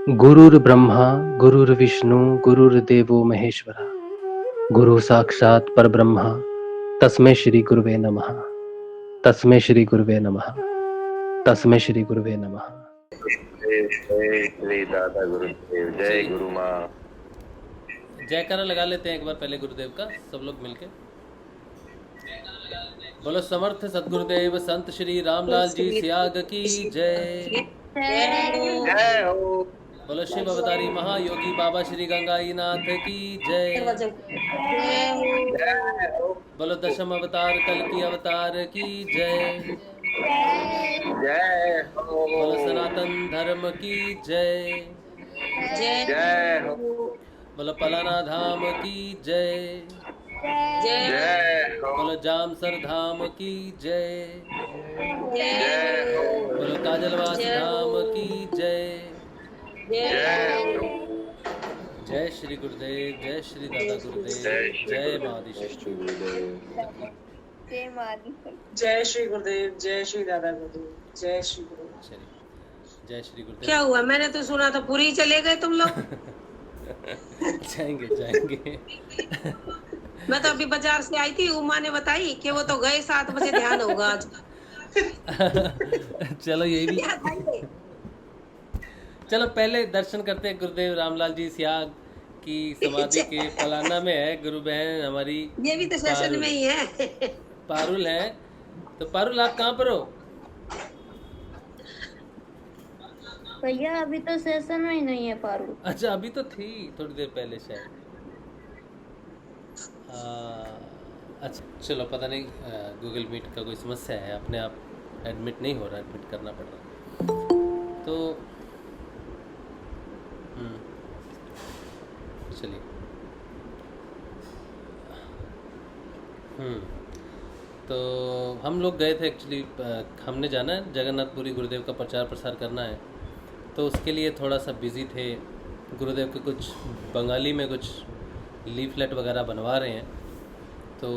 गुरुर्ब्रह्मा गुरुर्विष्णु गुरुर्देवो महेश्वरा गुरु साक्षात् परब्रह्म तस्मै श्री गुरुवे नमः। तस्मै श्री गुरुवे नमः। तस्मै श्री गुरुवे नमः। जय श्री दादा गुरुदेव, जय गुरु माँ। जयकारा लगा लेते हैं एक बार पहले गुरुदेव का, सब लोग मिलके बोलो। समर्थ सदगुरुदेव संत श्री रामलाल जी सियाग की जय। जय हो। बोलो शिव अवतारी महायोगी बाबा श्री गंगाईनाथ की जय। जय हो। बोलो दशम अवतार कल की अवतार की जय। जय हो। बोलो सनातन धर्म की जय। जय हो। बोलो पलाना धाम की जय। जय हो। बोलो जामसर धाम की जय। जय हो। बोलो काजलवास धाम की जय। जय हो। जय श्री गुरुदेव, जय श्री दादा गुरुदेव, जय महादिशक्ति। जय श्री गुरुदेव, जय श्री दादा गुरुदेव, जय श्री गुरुदेव। चलिए जय श्री गुरुदेव। क्या हुआ? मैंने तो सुना था पूरी चले गए तुम लोग। जाएंगे जाएंगे। मैं तो अभी बाजार से आई थी, उमा ने बताई कि वो तो गए 7 बजे, ध्यान होगा आज। चलो यही भी, चलो पहले दर्शन करते हैं गुरुदेव रामलाल जी सियाग की समाधि के पलाना में है गुरु बहन हमारी। ये भी तो सेशन में ही है। पारुल है। तो पारुल आप कहाँ पर हो? भैया अभी तो सेशन में ही नहीं है पारुल। अच्छा अभी तो थी थोड़ी देर पहले शायद। अच्छा चलो पता नहीं, गूगल मीट का कोई समस्या है, अपने आप एडमिट नहीं हो रहा, एडमिट करना पड़ रहा। तो चलिए। तो हम लोग गए थे एक्चुअली, हमने जाना है जगन्नाथपुरी, गुरुदेव का प्रचार प्रसार करना है, तो उसके लिए थोड़ा सा बिज़ी थे। गुरुदेव के कुछ बंगाली में कुछ लीफलेट वगैरह बनवा रहे हैं, तो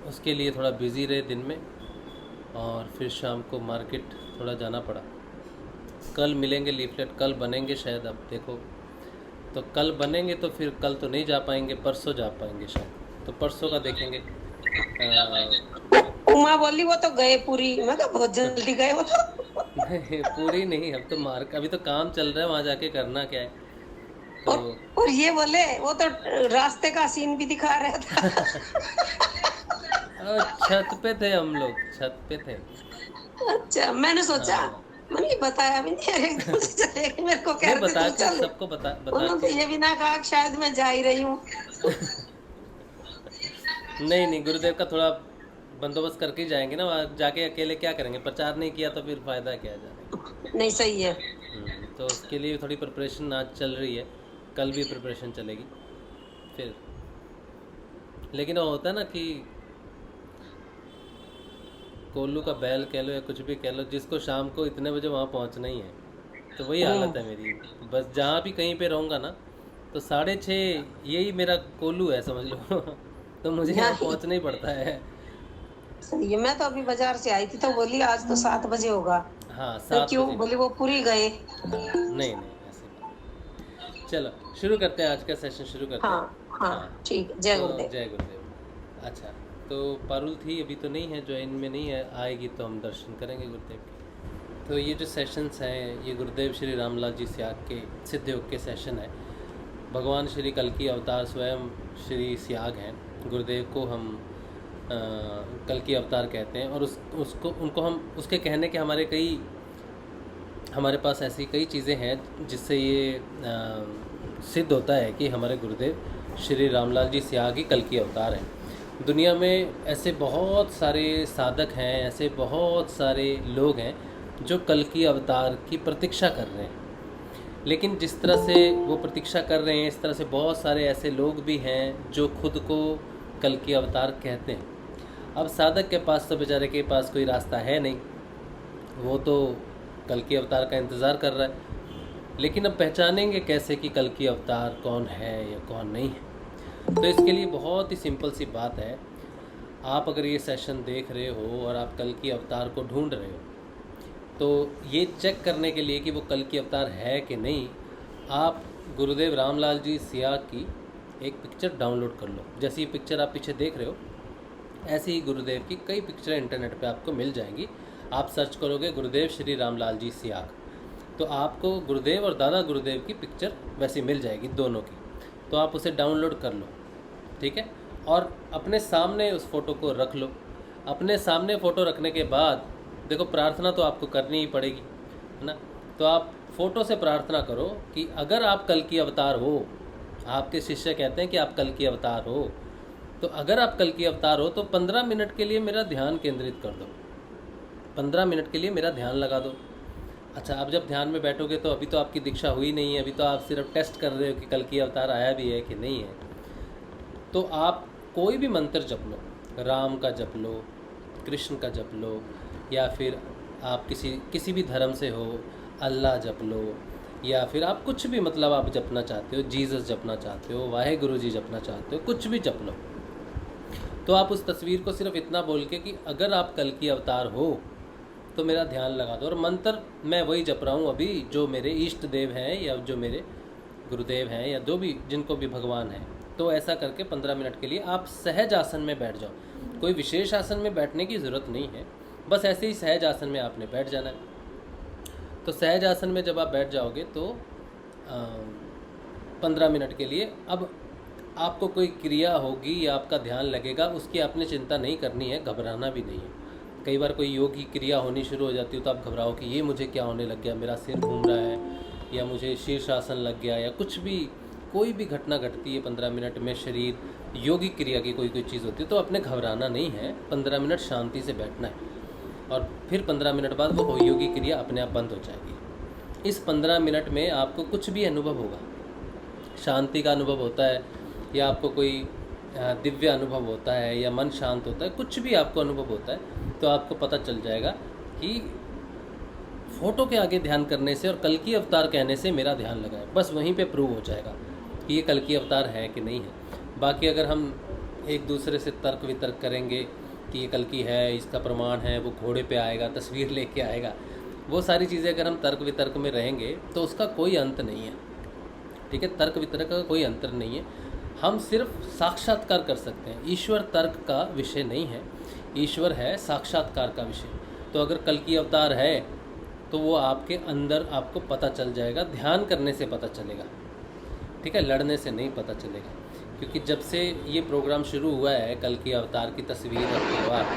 उसके लिए थोड़ा बिज़ी रहे दिन में, और फिर शाम को मार्केट थोड़ा जाना पड़ा। कल मिलेंगे लीफलेट, कल बनेंगे शायद, अब देखो। तो कल बनेंगे तो फिर कल तो नहीं जा पाएंगे, परसों जा पाएंगे शायद, तो परसों का देखेंगे। उमा बोली वो तो गए पूरी, मैं तो बहुत जल्दी गए वो तो। नहीं पूरी नहीं, अब तो मार्क, अभी तो काम चल रहा है, वहाँ जाके करना क्या है। तो और ये बोले वो तो रास्ते का सीन भी दिखा रहा था। छत पे थे हम लोग, छत पे थे। अच्छा मैंने सोचा, मैंने बताया भी नहीं, एकदम से चले गए। मेरे को कह रहे थे बता तू के चल, सबको बता उन्होंने ये भी ना कहा कि शायद मैं जा ही रही हूँ। नहीं गुरुदेव का थोड़ा बंदोबस्त करके ही जाएंगे ना, वहाँ जाके अकेले क्या करेंगे, प्रचार नहीं किया तो फिर फायदा क्या जाने। नहीं सही है। तो उसके लिए थोड़ी प्रिपरेशन आज चल रही है, कल भी प्रिपरेशन चलेगी फिर। लेकिन वो होता है ना कि कोल्लू का बैल कह लो या कुछ भी कह लो, जिसको शाम को इतने बजे वहाँ पहुँचना ही है, तो वही हालत है मेरी। बस जहाँ भी कहीं पे रहूँगा ना, तो 6:30 यही मेरा कोल्लू है समझ लो। तो मुझे यहाँ पहुँचना ही पड़ता है। सही है। मैं तो अभी बाजार से आई थी तो बोली आज तो 7 बजे होगा। हाँ तो 7 क्यों बजे। बोली वो पूरी गए। नहीं ऐसे बात। चलो शुरू करते हैं, आज का सेशन शुरू करते हैं। हाँ ठीक है। जय गुरुदेव। जय गुरुदेव। अच्छा तो पारुल थी, अभी तो नहीं है, ज्वाइन में नहीं है, आएगी तो हम दर्शन करेंगे गुरुदेव के। तो ये जो सेशंस हैं, ये गुरुदेव श्री रामलाल जी सियाग के सिद्ध योग के सेशन है। भगवान श्री कल की अवतार स्वयं श्री सियाग हैं। गुरुदेव को हम कल की अवतार कहते हैं, और उनको हम उसके कहने के हमारे पास ऐसी कई चीज़ें हैं जिससे ये सिद्ध होता है कि हमारे गुरुदेव श्री रामलाल जी सियाग ही कल की अवतार हैं। दुनिया में ऐसे बहुत सारे साधक हैं, ऐसे बहुत सारे लोग हैं जो कल की अवतार की प्रतीक्षा कर रहे हैं, लेकिन जिस तरह से वो प्रतीक्षा कर रहे हैं, इस तरह से बहुत सारे ऐसे लोग भी हैं जो खुद को कल की अवतार कहते हैं। अब साधक के पास तो बेचारे के पास कोई रास्ता है नहीं, वो तो कल की अवतार का इंतज़ार कर रहा है, लेकिन अब पहचानेंगे कैसे कि कल की अवतार कौन है या कौन नहीं है। तो इसके लिए बहुत ही सिंपल सी बात है। आप अगर ये सेशन देख रहे हो और आप कल की अवतार को ढूंढ रहे हो, तो ये चेक करने के लिए कि वो कल की अवतार है कि नहीं, आप गुरुदेव रामलाल जी सियाग की एक पिक्चर डाउनलोड कर लो। जैसे ये पिक्चर आप पीछे देख रहे हो, ऐसे ही गुरुदेव की कई पिक्चर इंटरनेट पे आपको मिल जाएंगी। आप सर्च करोगे गुरुदेव श्री रामलाल जी सियाग, तो आपको गुरुदेव और दादा गुरुदेव की पिक्चर वैसी मिल जाएगी दोनों की। तो आप उसे डाउनलोड कर लो, ठीक है, और अपने सामने उस फ़ोटो को रख लो। अपने सामने फ़ोटो रखने के बाद देखो, प्रार्थना तो आपको करनी ही पड़ेगी, है ना। तो आप फ़ोटो से प्रार्थना करो कि अगर आप कल की अवतार हो, आपके शिष्य कहते हैं कि आप कल की अवतार हो, तो अगर आप कल की अवतार हो तो 15 मिनट के लिए मेरा ध्यान केंद्रित कर दो, 15 मिनट के लिए मेरा ध्यान लगा दो। अच्छा, अब जब ध्यान में बैठोगे तो अभी तो आपकी दीक्षा हुई नहीं है, अभी तो आप सिर्फ टेस्ट कर रहे हो कि कल की अवतार आया भी है कि नहीं है। तो आप कोई भी मंत्र जप लो, राम का जप लो, कृष्ण का जप लो, या फिर आप किसी भी धर्म से हो, अल्लाह जप लो, या फिर आप कुछ भी मतलब आप जपना चाहते हो, जीसस जपना चाहते हो, वाहे गुरु जी जपना चाहते हो, कुछ भी जप लो। तो आप उस तस्वीर को सिर्फ इतना बोल के कि अगर आप कल की अवतार हो तो मेरा ध्यान लगा दो। और मंत्र मैं वही जप रहा हूँ अभी जो मेरे इष्ट देव हैं या जो मेरे गुरुदेव हैं या जो भी जिनको भी भगवान हैं। तो ऐसा करके 15 मिनट के लिए आप सहज आसन में बैठ जाओ। कोई विशेष आसन में बैठने की ज़रूरत नहीं है, बस ऐसे ही सहज आसन में आपने बैठ जाना है। तो सहज आसन में जब आप बैठ जाओगे तो 15 मिनट के लिए अब आपको कोई क्रिया होगी या आपका ध्यान लगेगा, उसकी आपने चिंता नहीं करनी है, घबराना भी नहीं है। कई बार कोई योग की क्रिया होनी शुरू हो जाती है तो आप घबराओ कि ये मुझे क्या होने लग गया, मेरा सिर घूम रहा है या मुझे शीर्षासन लग गया या कुछ भी, कोई भी घटना घटती है 15 मिनट में शरीर योगिक क्रिया की कोई चीज़ होती है तो अपने घबराना नहीं है। 15 मिनट शांति से बैठना है और फिर 15 मिनट बाद वो योगिक क्रिया अपने आप बंद हो जाएगी। इस 15 मिनट में आपको कुछ भी अनुभव होगा, शांति का अनुभव होता है या आपको कोई दिव्य अनुभव होता है या मन शांत होता है, कुछ भी आपको अनुभव होता है तो आपको पता चल जाएगा कि फ़ोटो के आगे ध्यान करने से और कल की अवतार कहने से मेरा ध्यान लगा है। बस वहीं पे प्रूव हो जाएगा कि ये कल की अवतार है कि नहीं है। बाकी अगर हम एक दूसरे से तर्क वितर्क करेंगे कि ये कल की है, इसका प्रमाण है, वो घोड़े पे आएगा, तस्वीर लेके आएगा, वो सारी चीज़ें अगर हम तर्क वितर्क में रहेंगे तो उसका कोई अंत नहीं है, ठीक है। तर्क वितर्क का कोई अंतर नहीं है। हम सिर्फ साक्षात्कार कर सकते हैं। ईश्वर तर्क का विषय नहीं है, ईश्वर है साक्षात्कार का विषय। तो अगर कल की अवतार है तो वो आपके अंदर आपको पता चल जाएगा, ध्यान करने से पता चलेगा, ठीक है, लड़ने से नहीं पता चलेगा। क्योंकि जब से ये प्रोग्राम शुरू हुआ है कल की अवतार की तस्वीर रखने वाला,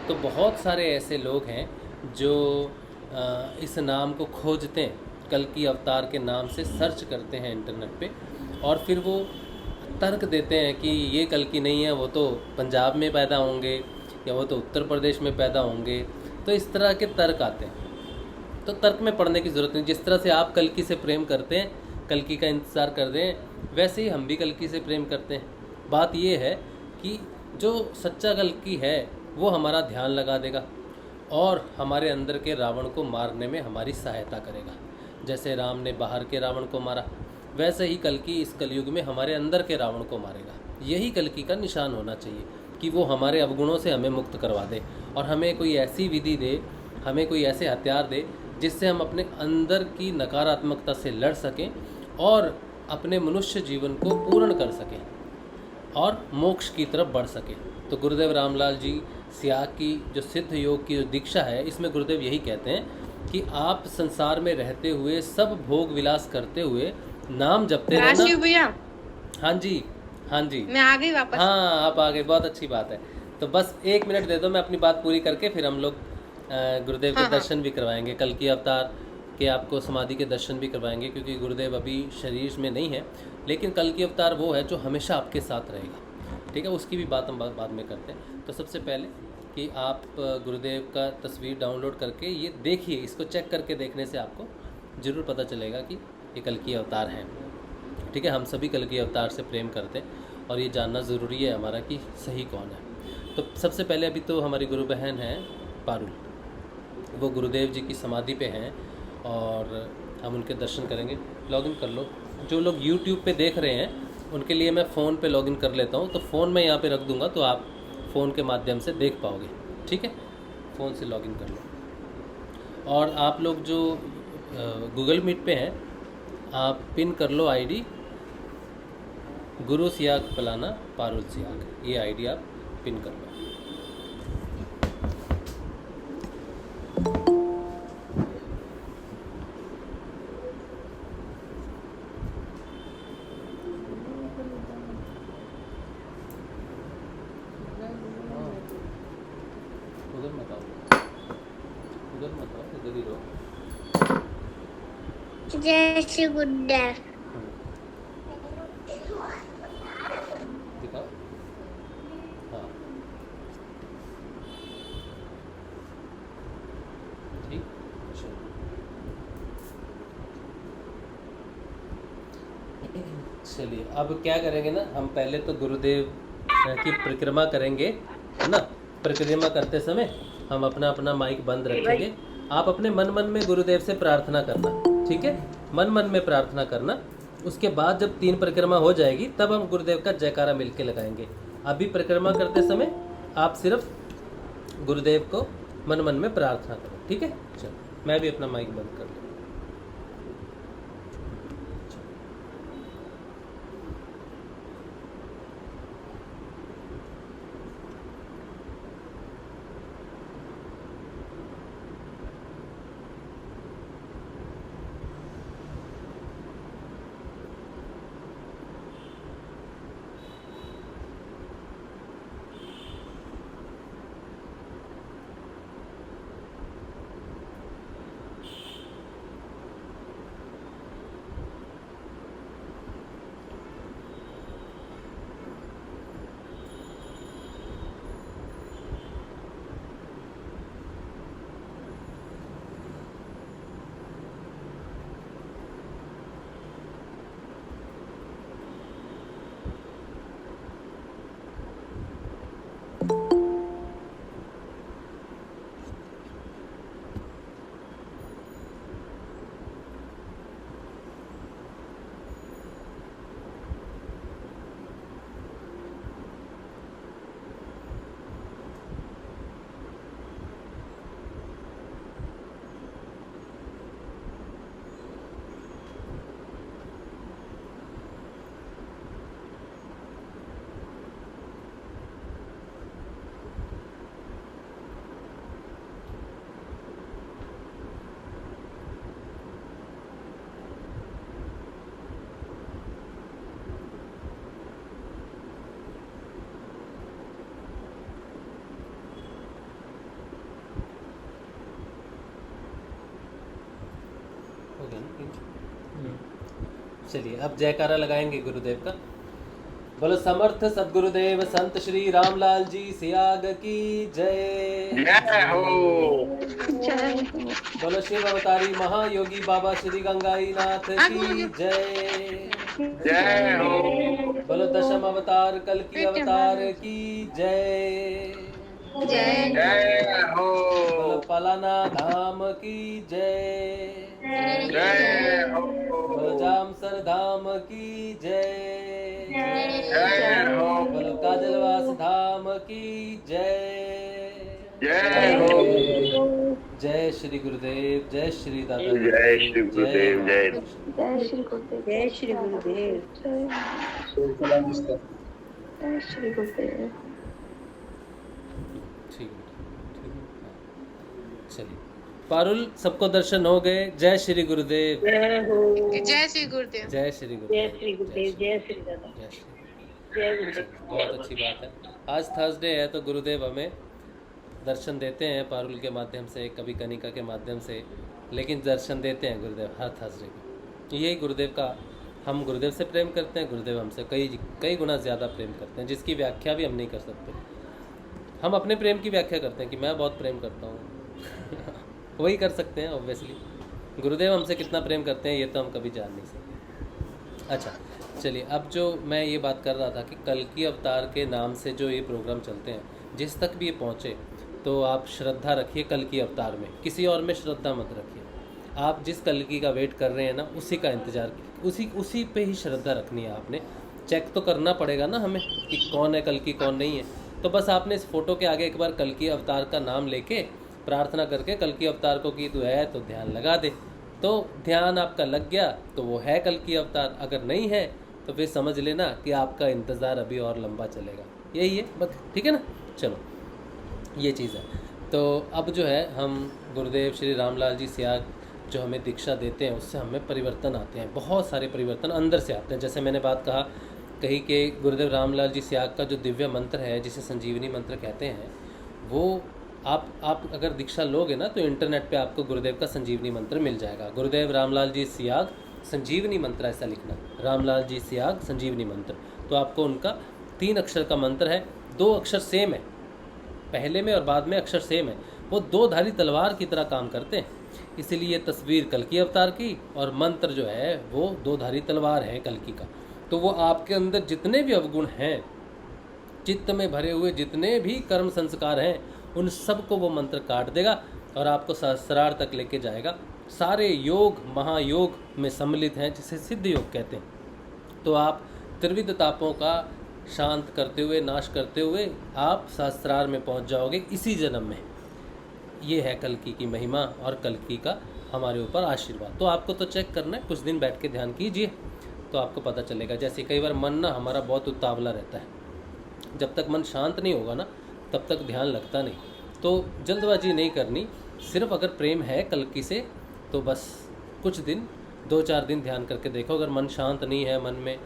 तो बहुत सारे ऐसे लोग हैं जो इस नाम को खोजते हैं, कल की अवतार के नाम से सर्च करते हैं इंटरनेट पे, और फिर वो तर्क देते हैं कि ये कल की नहीं है, वो तो पंजाब में पैदा होंगे या वो तो उत्तर प्रदेश में पैदा होंगे। तो इस तरह के तर्क आते हैं। तो तर्क में पढ़ने की ज़रूरत नहीं। जिस तरह से आप कल्कि से प्रेम करते हैं, कल्कि का इंतज़ार कर रहे हैं, वैसे ही हम भी कल्कि से प्रेम करते हैं। बात ये है कि जो सच्चा कल्कि है वो हमारा ध्यान लगा देगा और हमारे अंदर के रावण को मारने में हमारी सहायता करेगा। जैसे राम ने बाहर के रावण को मारा, वैसे ही कल्कि इस कलयुग में हमारे अंदर के रावण को मारेगा। यही कल्कि का निशान होना चाहिए कि वो हमारे अवगुणों से हमें मुक्त करवा दे और हमें कोई ऐसी विधि दे, हमें कोई ऐसे हथियार दे जिससे हम अपने अंदर की नकारात्मकता से लड़ सकें और अपने मनुष्य जीवन को पूर्ण कर सकें और मोक्ष की तरफ बढ़ सकें। तो गुरुदेव रामलाल जी सियाग की जो सिद्ध योग की जो दीक्षा है, इसमें गुरुदेव यही कहते हैं कि आप संसार में रहते हुए, सब भोग विलास करते हुए नाम जपते रहना। भैया, हाँ जी, हाँ जी, मैं आ गई वापस। हाँ, आप आ गए, बहुत अच्छी बात है। तो बस 1 मिनट दे दो, मैं अपनी बात पूरी करके फिर हम लोग गुरुदेव के दर्शन भी करवाएंगे। कल की अवतार के आपको समाधि के दर्शन भी करवाएंगे, क्योंकि गुरुदेव अभी शरीर में नहीं है, लेकिन कल की अवतार वो है जो हमेशा आपके साथ रहेगा, ठीक है। उसकी भी बात हम बाद में करते हैं। तो सबसे पहले कि आप गुरुदेव का तस्वीर डाउनलोड करके ये देखिए, इसको चेक करके देखने से आपको ज़रूर पता चलेगा कि ये कल की अवतार हैं, ठीक है। हम सभी कल की अवतार से प्रेम करते हैं और ये जानना ज़रूरी है हमारा कि सही कौन है। तो सबसे पहले अभी तो हमारी गुरु बहन हैं पारुल, वो गुरुदेव जी की समाधि पे हैं और हम उनके दर्शन करेंगे। लॉगिन कर लो। जो लोग YouTube पे देख रहे हैं उनके लिए मैं फ़ोन पे लॉगिन कर लेता हूँ। तो फ़ोन मैं यहाँ पे रख दूँगा तो आप फ़ोन के माध्यम से देख पाओगे, ठीक है। फ़ोन से लॉगिन कर लो। और आप लोग जो गूगल मीट पे हैं, आप पिन कर लो आईडी गुरु सियाग पलाना पारुल सियाग, ये आईडी आप पिन कर लो। उधर मत आओ, उधर मत आओ, इधर ही रहो। जय श्री गुरुदेव। दिखाओ। हाँ ठीक, चलो। चलिए अब क्या करेंगे ना, हम पहले तो गुरुदेव की परिक्रमा करेंगे, है ना। परिक्रमा करते समय हम अपना अपना माइक बंद रखेंगे। आप अपने मन मन में गुरुदेव से प्रार्थना करना, ठीक है, मन मन में प्रार्थना करना। उसके बाद जब 3 परिक्रमा हो जाएगी तब हम गुरुदेव का जयकारा मिलके लगाएंगे। अभी परिक्रमा करते समय आप सिर्फ गुरुदेव को मन मन में प्रार्थना करो, ठीक है। चलो मैं भी अपना माइक बंद कर लूँ। हो गया ना? चलिए अब जयकारा लगाएंगे गुरुदेव का। बोलो समर्थ सदगुरुदेव संत श्री रामलाल जी सियाग की जय। जय हो। बोलो शिव अवतारी महायोगी बाबा श्री गंगाई नाथ की जय। जय हो। बोलो दशम अवतार कल की अवतार की जय। जय हो। बोलो पलाना धाम की जय। जय हो। बोलो जामसर धाम की जय। जय हो। बोलो काजलवास धाम की जय। जय हो। जय श्री गुरुदेव, जय श्री दादा, जय श्री गुरुदेव, जय। जय श्री गुरुदेव। जय श्री गुरुदेव। जय श्री गुरुदेव। ठीक है, चलिए पारुल सबको दर्शन हो गए। जय श्री गुरुदेव। जय श्री गुरुदेव। जय श्री गुरुदेव। जय श्री गुरुदेव। जय श्री दादा। जय श्री। जय गुरुदेव। बहुत अच्छी बात है। आज थर्सडे है तो गुरुदेव हमें दर्शन देते हैं पारुल के माध्यम से, कभी कनिका के माध्यम से, लेकिन दर्शन देते हैं गुरुदेव हर थर्सडे को। यही गुरुदेव का, हम गुरुदेव से प्रेम करते हैं, गुरुदेव हमसे कई गुना ज़्यादा प्रेम करते हैं, जिसकी व्याख्या भी हम नहीं कर सकते। हम अपने प्रेम की व्याख्या करते हैं कि मैं बहुत प्रेम करता हूँ वही कर सकते हैं ऑब्वियसली। गुरुदेव हमसे कितना प्रेम करते हैं ये तो हम कभी जान नहीं सकते। अच्छा चलिए, अब जो मैं ये बात कर रहा था कि कल की अवतार के नाम से जो ये प्रोग्राम चलते हैं, जिस तक भी ये पहुँचे तो आप श्रद्धा रखिए कल की अवतार में, किसी और में श्रद्धा मत रखिए। आप जिस कल की का वेट कर रहे हैं ना, उसी का इंतज़ार, उसी पे ही श्रद्धा रखनी है आपने। चेक तो करना पड़ेगा ना हमें कि कौन है कल की, कौन नहीं है। तो बस आपने इस फोटो के आगे एक बार कल की अवतार का नाम लेके प्रार्थना करके कल की अवतार को कि तू है तो ध्यान लगा दे, तो ध्यान आपका लग गया तो वो है कल की अवतार, अगर नहीं है तो फिर समझ लेना कि आपका इंतज़ार अभी और लंबा चलेगा। यही है बस, ठीक है ना। चलो ये चीज़ है। तो अब जो है हम गुरुदेव श्री रामलाल जी सियाग जो हमें दीक्षा देते हैं उससे हमें परिवर्तन आते हैं, बहुत सारे परिवर्तन अंदर से आते हैं। जैसे मैंने बात कही कि गुरुदेव रामलाल जी सियाग का जो दिव्य मंत्र है जिसे संजीवनी मंत्र कहते हैं, वो आप अगर दीक्षा लोगे ना तो इंटरनेट पे आपको गुरुदेव का संजीवनी मंत्र मिल जाएगा। गुरुदेव रामलाल जी सियाग संजीवनी मंत्र ऐसा लिखना, रामलाल जी सियाग संजीवनी मंत्र। तो आपको उनका 3 अक्षर का मंत्र है, 2 अक्षर सेम है, पहले में और बाद में अक्षर सेम है। वो 2 धारी तलवार की तरह काम करते हैं, इसीलिए तस्वीर कल्कि अवतार की और मंत्र जो है वो 2 धारी तलवार है कल्कि का। तो वो आपके अंदर जितने भी अवगुण हैं, चित्त में भरे हुए जितने भी कर्म संस्कार हैं, उन सब को वो मंत्र काट देगा और आपको सहस्रार तक लेके जाएगा। सारे योग महायोग में सम्मिलित हैं जिसे सिद्ध योग कहते हैं। तो आप त्रिविध तापों का शांत करते हुए, नाश करते हुए आप सहस्रार में पहुंच जाओगे इसी जन्म में। ये है कल्कि की महिमा और कल्कि का हमारे ऊपर आशीर्वाद। तो आपको तो चेक करना है, कुछ दिन बैठ के ध्यान कीजिए तो आपको पता चलेगा। जैसे कई बार मन ना हमारा बहुत उतावला रहता है, जब तक मन शांत नहीं होगा ना तब तक ध्यान लगता नहीं। तो जल्दबाजी नहीं करनी, सिर्फ अगर प्रेम है कल्कि से तो बस कुछ दिन 2-4 दिन ध्यान करके देखो। अगर मन शांत नहीं है, मन में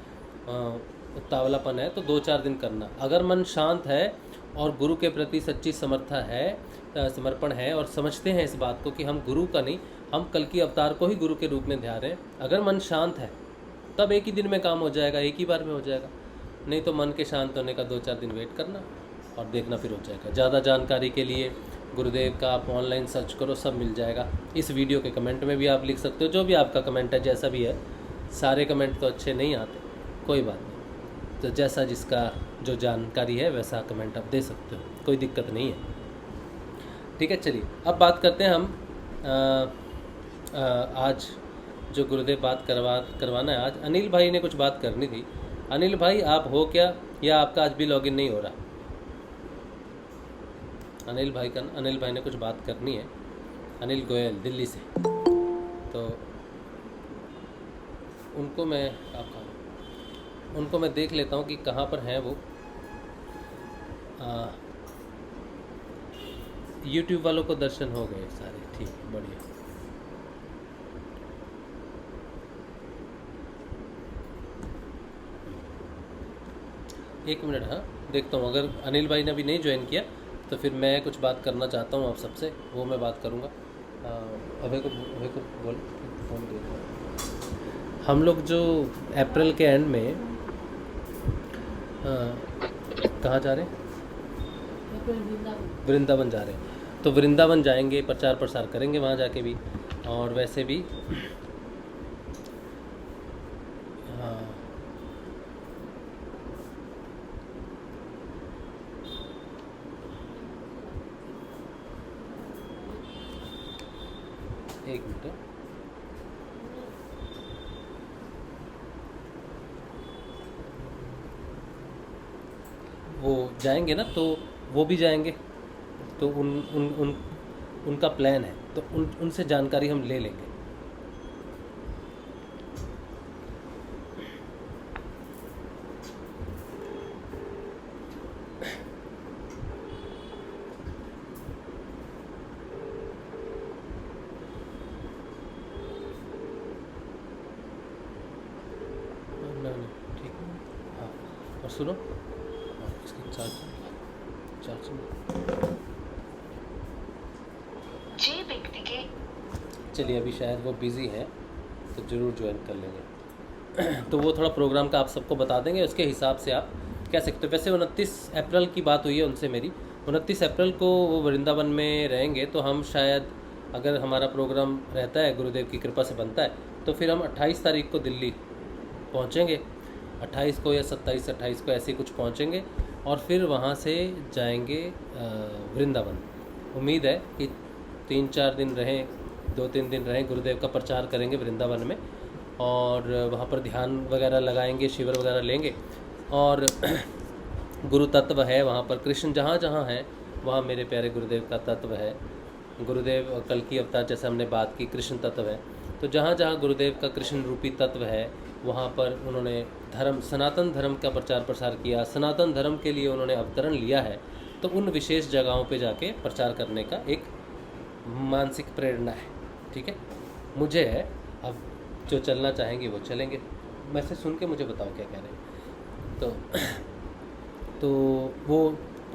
उतावलापन है तो 2-4 दिन करना। अगर मन शांत है और गुरु के प्रति सच्ची समर्पण है और समझते हैं इस बात को कि हम गुरु का नहीं, हम कल्कि अवतार को ही गुरु के रूप में ध्यान रहे हैं, अगर मन शांत है तब एक ही दिन में काम हो जाएगा, एक ही बार में हो जाएगा। नहीं तो मन के शांत होने का 2-4 दिन वेट करना और देखना फिर हो जाएगा। ज़्यादा जानकारी के लिए गुरुदेव का आप ऑनलाइन सर्च करो, सब मिल जाएगा। इस वीडियो के कमेंट में भी आप लिख सकते हो, जो भी आपका कमेंट है, जैसा भी है। सारे कमेंट तो अच्छे नहीं आते, कोई बात नहीं, तो जैसा जिसका जो जानकारी है वैसा कमेंट आप दे सकते हो, कोई दिक्कत नहीं है। ठीक है, चलिए अब बात करते हैं हम आज जो गुरुदेव बात करवाना है। आज अनिल भाई ने कुछ बात करनी थी। अनिल भाई आप हो क्या, या आपका आज भी लॉगिन नहीं हो रहा? अनिल भाई ने कुछ बात करनी है। अनिल गोयल दिल्ली से, तो उनको मैं देख लेता हूँ कि कहाँ पर हैं वो। यूट्यूब वालों को दर्शन हो गए सारे, ठीक है, बढ़िया। एक मिनट, हाँ देखता हूँ। अगर अनिल भाई ने अभी नहीं ज्वाइन किया तो फिर मैं कुछ बात करना चाहता हूँ आप सबसे, वो मैं बात करूँगा। अभय को बोल फोन दे। हम लोग जो अप्रैल के एंड में कहाँ जा रहे हैं? वृंदावन जा रहे हैं। तो वृंदावन जाएंगे, प्रचार प्रसार करेंगे वहाँ जाके भी, और वैसे भी हाँ एक मिनट, वो जाएंगे ना, तो वो भी जाएंगे, तो उनका प्लान है, तो उनसे जानकारी हम ले लेंगे। ठीक है, हाँ। और सुनो, इसकी चार्जिंग चलिए, अभी शायद वो बिज़ी हैं तो ज़रूर ज्वाइन कर लेंगे। तो वो थोड़ा प्रोग्राम का आप सबको बता देंगे, उसके हिसाब से आप कह सकते हो। वैसे 29 अप्रैल की बात हुई है उनसे मेरी, 29 अप्रैल को वो वृंदावन में रहेंगे। तो हम शायद, अगर हमारा प्रोग्राम रहता है, गुरुदेव की कृपा से बनता है, तो फिर हम 28 तारीख को दिल्ली पहुँचेंगे, 28 को या 27-28 को ऐसे कुछ पहुँचेंगे, और फिर वहाँ से जाएंगे वृंदावन। उम्मीद है कि 3-4 दिन रहें, 2-3 दिन रहें, गुरुदेव का प्रचार करेंगे वृंदावन में, और वहाँ पर ध्यान वगैरह लगाएंगे, शिविर वगैरह लेंगे। और गुरु तत्व है वहाँ पर, कृष्ण जहाँ जहाँ है वहाँ मेरे प्यारे गुरुदेव का तत्व है। गुरुदेव कल्कि अवतार, जैसे हमने बात की, कृष्ण तत्व है। तो जहाँ जहाँ गुरुदेव का कृष्ण रूपी तत्व है वहाँ पर उन्होंने धर्म, सनातन धर्म का प्रचार प्रसार किया, सनातन धर्म के लिए उन्होंने अवतरण लिया है। तो उन विशेष जगहों पे जाके प्रचार करने का एक मानसिक प्रेरणा है। ठीक है, मुझे है। अब जो चलना चाहेंगे वो चलेंगे। मैसेज सुन के मुझे बताओ क्या कह रहे हैं। तो वो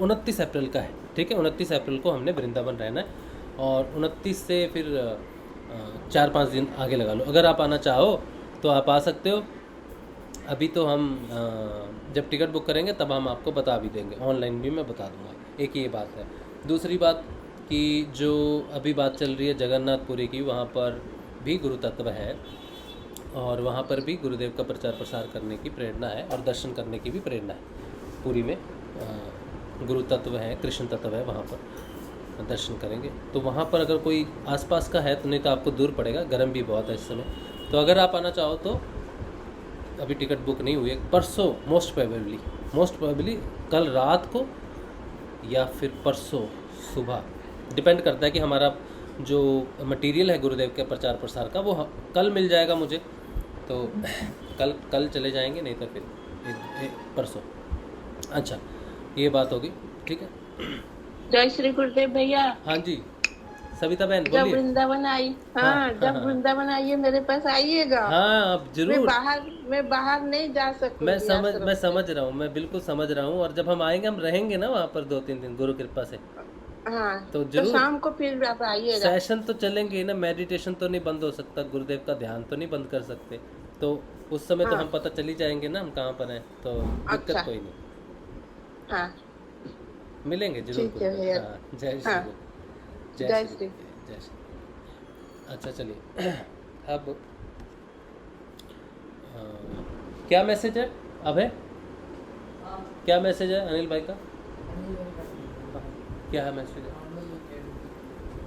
29 अप्रैल का है। ठीक है, 29 अप्रैल को हमने वृंदावन रहना है और 29 से फिर 4-5 दिन आगे लगा लो। अगर आप आना चाहो तो आप आ सकते हो। अभी तो हम जब टिकट बुक करेंगे तब हम आपको बता भी देंगे, ऑनलाइन भी मैं बता दूंगा। एक ये बात है। दूसरी बात कि जो अभी बात चल रही है जगन्नाथपुरी की, वहाँ पर भी गुरु तत्व है और वहाँ पर भी गुरुदेव का प्रचार प्रसार करने की प्रेरणा है और दर्शन करने की भी प्रेरणा है। पूरी में गुरु तत्व है, कृष्ण तत्व है, वहाँ पर दर्शन करेंगे। तो वहाँ पर अगर कोई आसपास का है तो, नहीं तो आपको दूर पड़ेगा, गर्म भी बहुत है इस समय। तो अगर आप आना चाहो तो अभी टिकट बुक नहीं हुई है, परसों मोस्ट प्रोबेबली कल रात को या फिर परसों सुबह, डिपेंड करता है कि हमारा जो मटेरियल है गुरुदेव के प्रचार प्रसार का वो कल मिल जाएगा मुझे, तो कल चले जाएंगे, नहीं तो फिर परसों। अच्छा, ये बात होगी। ठीक है, जय श्री गुरुदेव भैया। हाँ जी सविता बहन जब बोलिए। वृंदावन आई, हाँ जब वृंदावन आइए मेरे पास आइएगा। हाँ अब जरूर। मैं बाहर नहीं जा सकती। मैं समझ रहा हूँ, मैं बिल्कुल समझ रहा हूँ। और जब हम आएंगे, हम रहेंगे ना वहाँ पर 2-3 दिन गुरु कृपा से। हाँ तो जरूर शाम को फिर आप आइएगा। सेशन तो चलेंगे ना, मेडिटेशन तो नहीं बंद हो सकता, गुरुदेव का ध्यान तो नहीं बंद कर सकते। तो उस समय तो हम पता चली जाएंगे ना हम कहाँ पर हैं, तो दिक्कत अच्छा। कोई नहीं। हाँ मिलेंगे जरूर। ठीक है भैया। हाँ, जय श्री हाँ। गुरु। जय श्री। जय श्री। अच्छा चलिए अब क्या मैसेज है अब है, क्या मैसेज है अनिल भाई का, क्या है मैसेज है?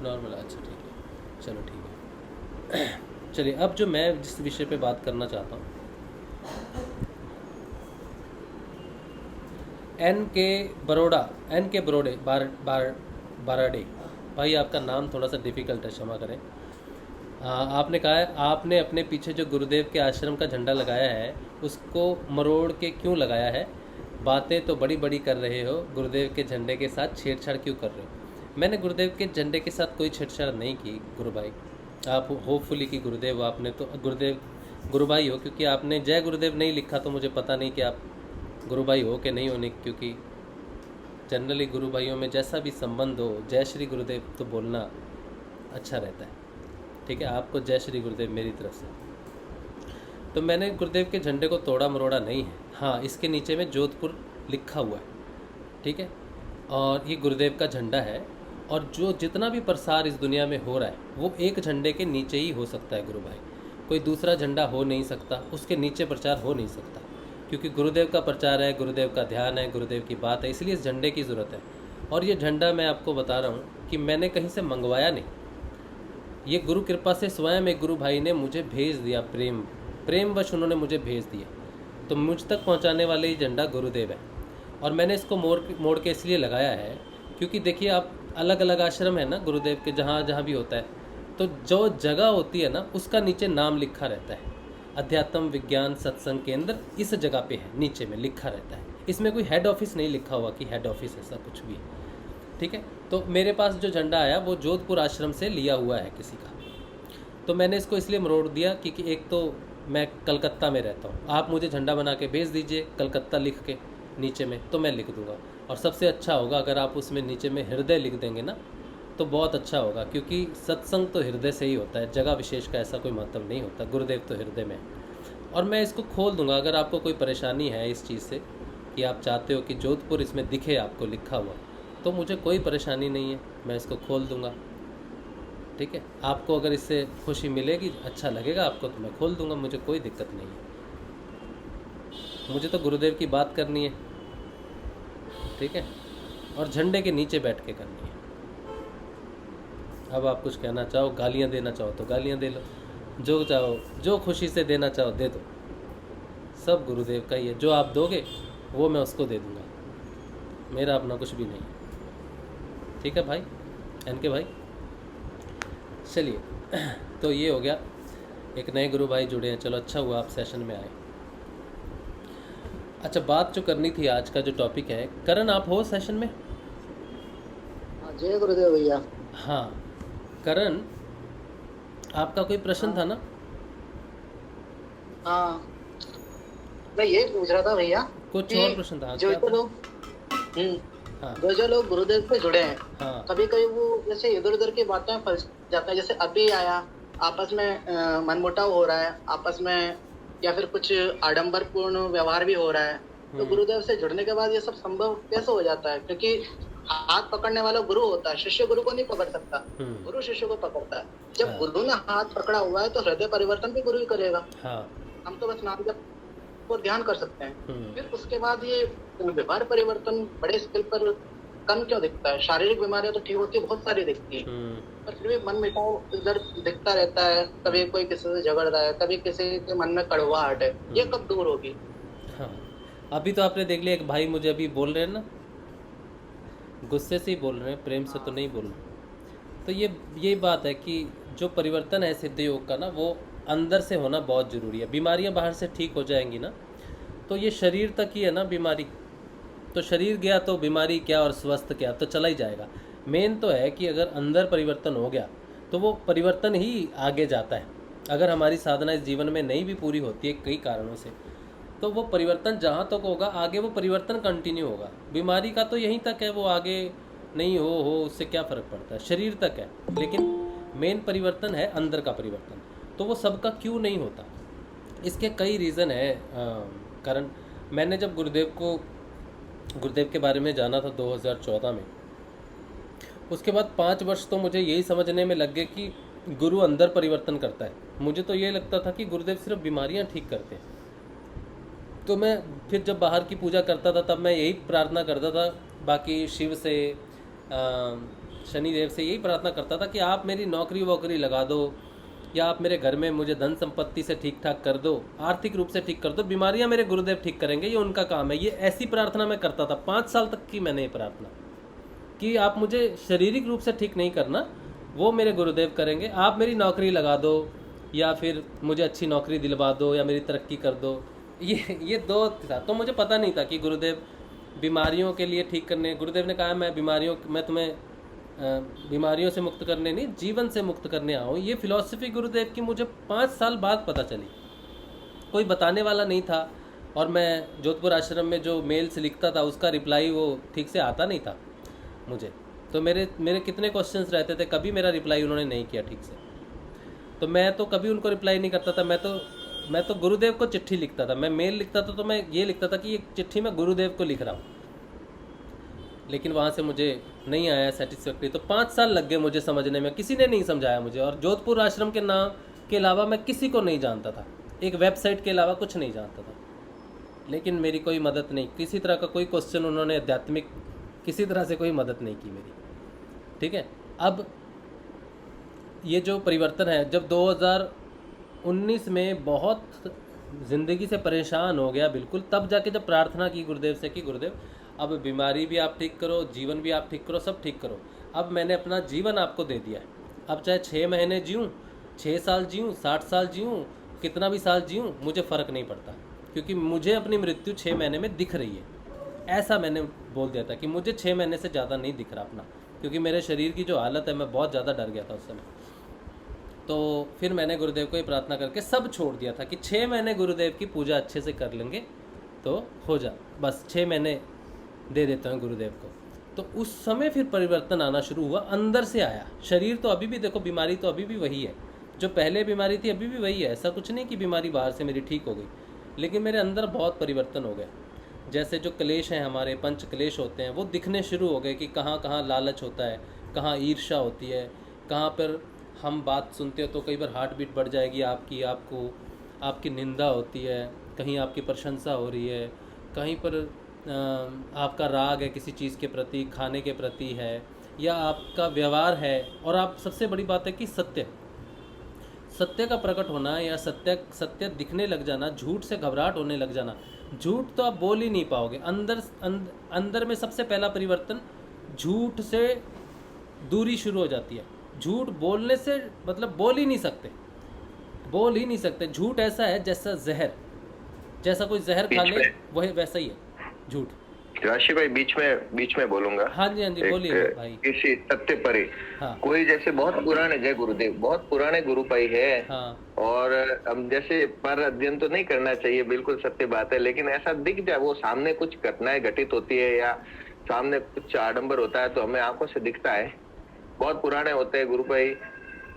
नॉर्मल। अच्छा ठीक है, चलो ठीक है। चलिए अब जो मैं जिस विषय पे बात करना चाहता हूँ, एन के बरोड़े बाराडे भाई, आपका नाम थोड़ा सा डिफ़िकल्ट है, क्षमा करें। आपने कहा है आपने अपने पीछे जो गुरुदेव के आश्रम का झंडा लगाया है उसको मरोड़ के क्यों लगाया है? बातें तो बड़ी बड़ी कर रहे हो, गुरुदेव के झंडे के साथ छेड़छाड़ क्यों कर रहे हो? मैंने गुरुदेव के झंडे के साथ कोई छेड़छाड़ नहीं की गुरु भाई। आप होपफुली कि गुरुदेव, आपने तो गुरुदेव गुरु भाई हो, क्योंकि आपने जय गुरुदेव नहीं लिखा तो मुझे पता नहीं कि आप गुरु भाई हो कि नहीं होने, क्योंकि जनरली गुरु भाइयों में जैसा भी संबंध हो, जय श्री गुरुदेव तो बोलना अच्छा रहता है। ठीक है, आपको जय श्री गुरुदेव मेरी तरफ से। तो मैंने गुरुदेव के झंडे को तोड़ा मरोड़ा नहीं है। हाँ, इसके नीचे में जोधपुर लिखा हुआ है। ठीक है, और ये गुरुदेव का झंडा है और जो जितना भी प्रसार इस दुनिया में हो रहा है वो एक झंडे के नीचे ही हो सकता है गुरु भाई। कोई दूसरा झंडा हो नहीं सकता, उसके नीचे प्रचार हो नहीं सकता, क्योंकि गुरुदेव का प्रचार है, गुरुदेव का ध्यान है, गुरुदेव की बात है, इसलिए इस झंडे की ज़रूरत है। और ये झंडा मैं आपको बता रहा हूँ कि मैंने कहीं से मंगवाया नहीं, ये गुरु कृपा से स्वयं एक गुरु भाई ने मुझे भेज दिया, प्रेमवश उन्होंने मुझे भेज दिया। तो मुझ तक पहुँचाने वाले ये झंडा गुरुदेव है। और मैंने इसको मोड़ के इसलिए लगाया है क्योंकि देखिए, आप अलग अलग आश्रम है ना गुरुदेव के, जहाँ जहाँ भी होता है, तो जो जगह होती है ना उसका नीचे नाम लिखा रहता है। अध्यात्म विज्ञान सत्संग केंद्र इस जगह पे है, नीचे में लिखा रहता है। इसमें कोई हेड ऑफिस नहीं लिखा हुआ कि हेड ऑफिस ऐसा कुछ भी है। ठीक है, तो मेरे पास जो झंडा आया वो जोधपुर आश्रम से लिया हुआ है किसी का। तो मैंने इसको इसलिए मरोड़ दिया क्योंकि एक तो मैं कलकत्ता में रहता हूँ, आप मुझे झंडा बना के भेज दीजिए कलकत्ता लिख के नीचे में, तो मैं लिख दूँगा। और सबसे अच्छा होगा अगर आप उसमें नीचे में हृदय लिख देंगे ना, तो बहुत अच्छा होगा, क्योंकि सत्संग तो हृदय से ही होता है, जगह विशेष का ऐसा कोई मतलब नहीं होता, गुरुदेव तो हृदय में है। और मैं इसको खोल दूंगा अगर आपको कोई परेशानी है इस चीज़ से कि आप चाहते हो कि जोधपुर इसमें दिखे आपको लिखा हुआ, तो मुझे कोई परेशानी नहीं है, मैं इसको खोल दूंगा। ठीक है, आपको अगर इससे खुशी मिलेगी, अच्छा लगेगा आपको, तो मैं खोल दूंगा, मुझे कोई दिक्कत नहीं है। मुझे तो गुरुदेव की बात करनी है। ठीक है, और झंडे के नीचे बैठ के करनी है। अब आप कुछ कहना चाहो, गालियाँ देना चाहो तो गालियाँ दे लो, जो चाहो, जो खुशी से देना चाहो दे दो, सब गुरुदेव का ही है। जो आप दोगे वो मैं उसको दे दूँगा, मेरा अपना कुछ भी नहीं। ठीक है भाई, एन के भाई, चलिए। तो ये हो गया एक नए गुरु भाई जुड़े हैं, चलो अच्छा हुआ आप सेशन में आए। अच्छा, बात जो करनी थी, आज का जो टॉपिक है, करण आप हो सेशन में? हाँ, जय गुरुदेव भैया। हाँ करण, आपका कोई प्रश्न हाँ था ना? हाँ, मैं ये पूछ रहा था भैया कुछ कि और प्रश्न था जो क्या जो था? लोग हम्म, हाँ जो लोग गुरुदेव से जुड़े हैं, हाँ कभी कभी वो जैसे इधर उधर की बातें में फंस जाते हैं। जैसे अभी आया, आपस में मनमुटाव हो रहा है आपस में, या फिर कुछ आडंबरपूर्ण व्यवहार भी हो रहा है। तो हम्म गुरुदेव से जुड़ने के बाद ये सब संभव कैसे हो जाता है? क्योंकि हाथ पकड़ने वाला गुरु होता है, शिष्य गुरु को नहीं पकड़ सकता, हम्म, गुरु शिष्य को पकड़ता है। जब हाँ गुरु ने हाथ पकड़ा हुआ है तो हृदय परिवर्तन भी गुरु ही करेगा। हाँ हम तो बस नाम जप और ध्यान कर सकते हैं। हम्म, फिर उसके बाद ये व्यवहार परिवर्तन बड़े स्केल पर कम क्यों दिखता है? शारीरिक बीमारियां तो ठीक होती है, बहुत सारी दिखती है, पर फिर भी मन मिटाव इधर दिखता रहता है। कभी कोई किसी से झगड़ रहा है, कभी किसी के मन में कड़वाहट है, ये कब दूर होगी? हाँ। अभी तो आपने देख लिया, एक भाई मुझे अभी बोल रहे हैं ना, गुस्से से ही बोल रहे हैं, प्रेम से तो नहीं बोल रहे। तो ये बात है कि जो परिवर्तन है सिद्ध योग का ना, वो अंदर से होना बहुत ज़रूरी है। बीमारियां बाहर से ठीक हो जाएंगी ना, तो ये शरीर तक ही है ना बीमारी। तो शरीर गया तो बीमारी क्या, और स्वस्थ क्या, तो चला ही जाएगा। मेन तो है कि अगर अंदर परिवर्तन हो गया तो वो परिवर्तन ही आगे जाता है। अगर हमारी साधना इस जीवन में नहीं भी पूरी होती है कई कारणों से, तो वो परिवर्तन जहाँ तक होगा आगे वो परिवर्तन कंटिन्यू होगा। बीमारी का तो यहीं तक है, वो आगे नहीं हो उससे क्या फ़र्क पड़ता है, शरीर तक है। लेकिन मेन परिवर्तन है अंदर का परिवर्तन। तो वो सबका क्यों नहीं होता, इसके कई रीज़न है। कारण मैंने जब गुरुदेव के बारे में जाना था 2014 में, उसके बाद 5 वर्ष तो मुझे यही समझने में लग गए कि गुरु अंदर परिवर्तन करता है। मुझे तो ये लगता था कि गुरुदेव सिर्फ बीमारियां ठीक करते हैं। तो मैं फिर जब बाहर की पूजा करता था तब मैं यही प्रार्थना करता था, बाकी शिव से शनिदेव से यही प्रार्थना करता था कि आप मेरी नौकरी वोकरी लगा दो, या आप मेरे घर में मुझे धन संपत्ति से ठीक ठाक कर दो, आर्थिक रूप से ठीक कर दो, बीमारियां मेरे गुरुदेव ठीक करेंगे, ये उनका काम है। ये ऐसी प्रार्थना मैं करता था 5 साल तक की। मैंने ये प्रार्थना कि आप मुझे शारीरिक रूप से ठीक नहीं करना, वो मेरे गुरुदेव करेंगे। आप मेरी नौकरी लगा दो, या फिर मुझे अच्छी नौकरी दिलवा दो, या मेरी तरक्की कर दो। ये 2 था। तो मुझे पता नहीं था कि गुरुदेव बीमारियों के लिए ठीक करने, गुरुदेव ने कहा मैं तुम्हें बीमारियों से मुक्त करने नहीं, जीवन से मुक्त करने आऊँ। ये फिलॉसफी गुरुदेव की मुझे 5 साल बाद पता चली। कोई बताने वाला नहीं था, और मैं जोधपुर आश्रम में जो मेल्स लिखता था उसका रिप्लाई वो ठीक से आता नहीं था मुझे। तो मेरे कितने क्वेश्चंस रहते थे, कभी मेरा रिप्लाई उन्होंने नहीं किया ठीक से। तो मैं तो कभी उनको रिप्लाई नहीं करता था। मैं तो गुरुदेव को चिट्ठी लिखता था। मैं मेल लिखता था तो मैं ये लिखता था कि ये चिट्ठी मैं गुरुदेव को लिख रहा हूँ, लेकिन वहाँ से मुझे नहीं आया सेटिस्फैक्ट्री। तो 5 साल लग गए मुझे समझने में, किसी ने नहीं समझाया मुझे। और जोधपुर आश्रम के नाम के अलावा मैं किसी को नहीं जानता था, एक वेबसाइट के अलावा कुछ नहीं जानता था। लेकिन मेरी कोई मदद नहीं, किसी तरह का कोई क्वेश्चन उन्होंने आध्यात्मिक किसी तरह से कोई मदद नहीं की मेरी। ठीक है, अब ये जो परिवर्तन है, जब 2019 में बहुत ज़िंदगी से परेशान हो गया बिल्कुल, तब जाके जब प्रार्थना की गुरुदेव से कि गुरुदेव अब बीमारी भी आप ठीक करो, जीवन भी आप ठीक करो, सब ठीक करो। अब मैंने अपना जीवन आपको दे दिया है, अब चाहे 6 महीने जीऊँ, 6 साल जीऊँ, 60 साल जीऊँ, कितना भी साल जीऊँ, मुझे फ़र्क नहीं पड़ता, क्योंकि मुझे अपनी मृत्यु 6 महीने में दिख रही है। ऐसा मैंने बोल दिया था कि मुझे 6 महीने से ज़्यादा नहीं दिख रहा अपना, क्योंकि मेरे शरीर की जो हालत है, मैं बहुत ज़्यादा डर गया था उस समय। तो फिर मैंने गुरुदेव को ही प्रार्थना करके सब छोड़ दिया था कि 6 महीने गुरुदेव की पूजा अच्छे से कर लेंगे तो हो जा, बस 6 महीने दे देता हूँ गुरुदेव को। तो उस समय फिर परिवर्तन आना शुरू हुआ, अंदर से आया। शरीर तो अभी भी देखो, बीमारी तो अभी भी वही है जो पहले बीमारी थी, अभी भी वही है। ऐसा कुछ नहीं कि बीमारी बाहर से मेरी ठीक हो गई, लेकिन मेरे अंदर बहुत परिवर्तन हो गया। जैसे जो क्लेश हैं हमारे, पंच क्लेश होते हैं, वो दिखने शुरू हो गए कि कहाँ कहाँ लालच होता है, कहाँ ईर्ष्या होती है, कहाँ पर हम बात सुनते हो तो कई बार हार्ट बीट बढ़ जाएगी आपकी निंदा होती है, कहीं आपकी प्रशंसा हो रही है, कहीं पर आपका राग है किसी चीज़ के प्रति, खाने के प्रति है, या आपका व्यवहार है। और आप सबसे बड़ी बात है कि सत्य का प्रकट होना, या सत्य दिखने लग जाना, झूठ से घबराहट होने लग जाना। झूठ तो आप बोल ही नहीं पाओगे। अंदर में सबसे पहला परिवर्तन, झूठ से दूरी शुरू हो जाती है। झूठ बोलने से मतलब बोल ही नहीं सकते। बोल ही नहीं सकते। झूठ ऐसा है जैसा जहर, जैसा कोई जहर खा बीच ले में वही वैसा ही है झूठ। राशि भाई, बीच में बोलूंगा। हाँ जी, हाँ जी, बोलिए भाई। किसी सत्य परे हाँ कोई जैसे बहुत पुराने, जय गुरुदेव, बहुत पुराने गुरु भाई है। हाँ और हम जैसे पर अध्ययन तो नहीं करना चाहिए, बिल्कुल सत्य बात है, लेकिन ऐसा दिख जाए, वो सामने कुछ घटनाएं घटित होती है या सामने कुछ आडंबर होता है तो हमें आंखों से दिखता है। बहुत पुराने होते हैं गुरु भाई,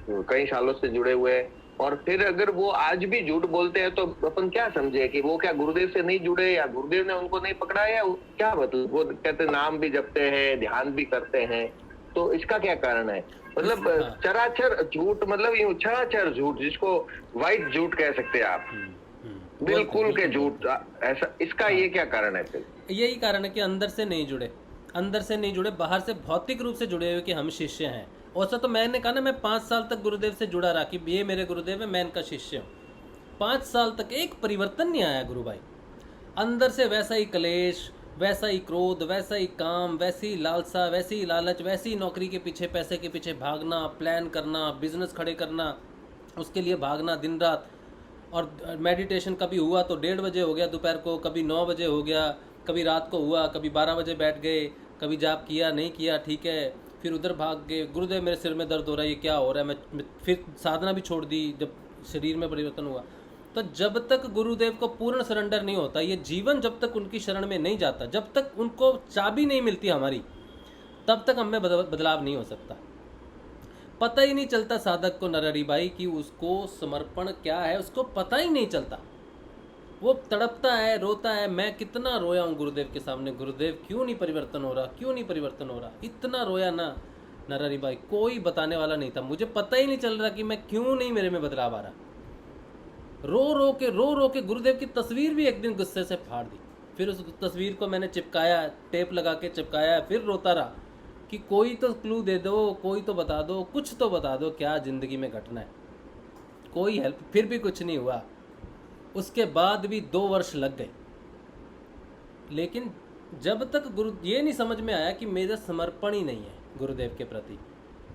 कई सालों से जुड़े हुए हैं, और फिर अगर वो आज भी झूठ बोलते हैं तो अपन क्या समझे कि वो क्या गुरुदेव से नहीं जुड़े या गुरुदेव ने उनको नहीं पकड़ा, या क्या मतलब। वो कहते नाम भी जपते हैं, ध्यान भी करते हैं, तो इसका क्या कारण है? मतलब चराचर झूठ, मतलब यूं चराचर झूठ, जिसको व्हाइट झूठ कह सकते हैं आप, बिल्कुल के झूठ, ऐसा, इसका ये क्या कारण है फिर? यही कारण है कि अंदर से नहीं जुड़े, अंदर से नहीं जुड़े, बाहर से भौतिक रूप से जुड़े हुए कि हम शिष्य हैं। वैसा तो मैंने कहा ना, मैं 5 साल तक गुरुदेव से जुड़ा रहा कि ये मेरे गुरुदेव है, मैं इनका शिष्य हूँ। 5 साल तक एक परिवर्तन नहीं आया गुरु भाई। अंदर से वैसा ही कलेश, वैसा ही क्रोध, वैसा ही काम, वैसी ही लालसा, वैसी ही लालच, वैसी ही नौकरी के पीछे, पैसे के पीछे भागना, प्लान करना, बिजनेस खड़े करना, उसके लिए भागना दिन रात। और मेडिटेशन कभी हुआ तो 1:30 बजे हो गया दोपहर को, कभी 9 बजे हो गया, कभी रात को हुआ, कभी 12 बजे बैठ गए, कभी जाप किया नहीं किया, ठीक है, फिर उधर भाग गए, गुरुदेव मेरे सिर में दर्द हो रहा है, ये क्या हो रहा है, मैं फिर साधना भी छोड़ दी जब शरीर में परिवर्तन हुआ। तो जब तक गुरुदेव को पूर्ण सरेंडर नहीं होता, ये जीवन जब तक उनकी शरण में नहीं जाता, जब तक उनको चाबी नहीं मिलती हमारी, तब तक हमें बदलाव नहीं हो सकता। पता ही नहीं चलता साधक को नरहरि भाई कि उसको समर्पण क्या है, उसको पता ही नहीं चलता। वो तड़पता है, रोता है, मैं कितना रोया हूँ गुरुदेव के सामने, गुरुदेव क्यों नहीं परिवर्तन हो रहा, क्यों नहीं परिवर्तन हो रहा, इतना रोया ना नरहरि भाई, कोई बताने वाला नहीं था, मुझे पता ही नहीं चल रहा कि मैं क्यों नहीं, मेरे में बदलाव आ रहा। रो रो के गुरुदेव की तस्वीर भी एक दिन गुस्से से फाड़ दी। फिर उस तस्वीर को मैंने चिपकाया, टेप लगा के चिपकाया, फिर रोता रहा कि कोई तो क्लू दे दो, कोई तो बता दो, कुछ तो बता दो क्या ज़िंदगी में घटना है। कोई हेल्प, फिर भी कुछ नहीं हुआ। उसके बाद भी 2 वर्ष लग गए, लेकिन जब तक गुरु ये नहीं समझ में आया कि मेरा समर्पण ही नहीं है गुरुदेव के प्रति।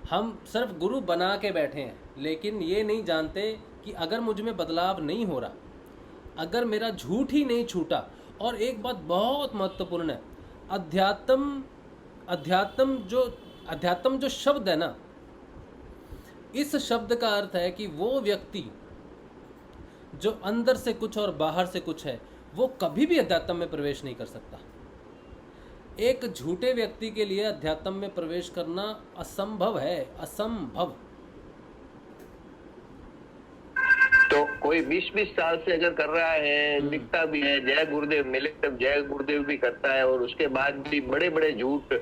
हम सिर्फ गुरु बना के बैठे हैं, लेकिन ये नहीं जानते कि अगर मुझ में बदलाव नहीं हो रहा, अगर मेरा झूठ ही नहीं छूटा। और एक बात बहुत महत्वपूर्ण है, अध्यात्म जो शब्द है ना, इस शब्द का अर्थ है कि वो व्यक्ति जो अंदर से कुछ और बाहर से कुछ है, वो कभी भी अध्यात्म में प्रवेश नहीं कर सकता। एक झूठे व्यक्ति के लिए अध्यात्म में प्रवेश करना असंभव है, असंभव। तो कोई 20-20 साल से अगर कर रहा है, दिखता भी है, जय गुरुदेव मिले तब जय गुरुदेव भी करता है, और उसके बाद भी बड़े बड़े झूठ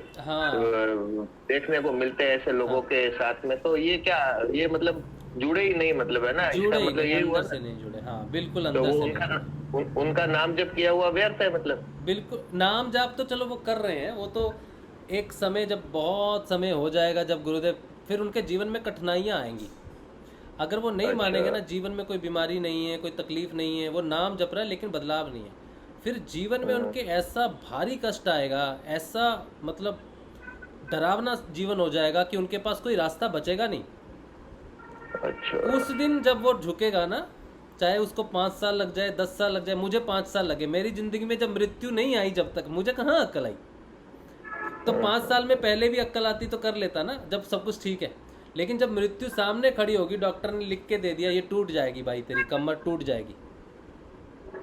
देखने को मिलते हैं ऐसे लोगों के साथ में, तो ये क्या, ये मतलब जुड़े ही नहीं, मतलब है ना, जुड़े मतलब ये अंदर से नहीं जुड़े। हाँ बिल्कुल, अंदर तो से उनका नाम जब किया हुआ व्यर्थ है, मतलब बिल्कुल। नाम जाप तो चलो वो कर रहे हैं, वो तो एक समय, जब बहुत समय हो जाएगा, जब गुरुदेव, फिर उनके जीवन में कठिनाइयाँ आएंगी। अगर वो नहीं मानेंगे ना, जीवन में कोई बीमारी नहीं है, कोई तकलीफ नहीं है, वो नाम जप रहा है लेकिन बदलाव नहीं है, फिर जीवन में उनके ऐसा भारी कष्ट आएगा, ऐसा मतलब डरावना जीवन हो जाएगा कि उनके पास कोई रास्ता बचेगा नहीं। उस दिन जब वो झुकेगा ना, चाहे उसको 5 साल लग जाए, 10 साल लग जाए, मुझे 5 साल लगे, मेरी जिंदगी में जब मृत्यु नहीं आई, जब तक मुझे कहाँ अक्ल आई। तो 5 साल में पहले भी अक्ल आती तो कर लेता ना, जब सब कुछ ठीक है। लेकिन जब मृत्यु सामने खड़ी होगी, डॉक्टर ने लिख के दे दिया ये टूट जाएगी भाई, तेरी कमर टूट जाएगी,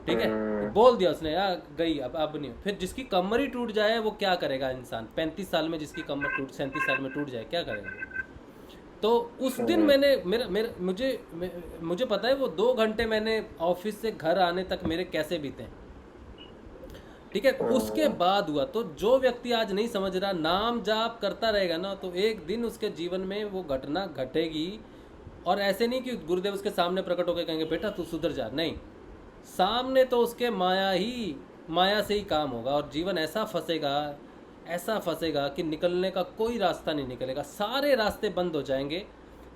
ठीक है, बोल दिया उसने, यार गई, अब नहीं। फिर जिसकी कमर ही टूट जाए वो क्या करेगा इंसान? 35 साल में जिसकी कमर 37 साल में टूट जाए, क्या करेगा? तो उस दिन मैंने मुझे पता है वो 2 घंटे मैंने ऑफिस से घर आने तक मेरे कैसे बीते, ठीक है। उसके बाद हुआ। तो जो व्यक्ति आज नहीं समझ रहा, नाम जाप करता रहेगा ना, तो एक दिन उसके जीवन में वो घटना घटेगी। और ऐसे नहीं कि गुरुदेव उसके सामने प्रकट होकर कहेंगे बेटा तू सुधर जा, नहीं, सामने तो उसके माया से ही काम होगा, और जीवन ऐसा फंसेगा कि निकलने का कोई रास्ता नहीं निकलेगा, सारे रास्ते बंद हो जाएंगे,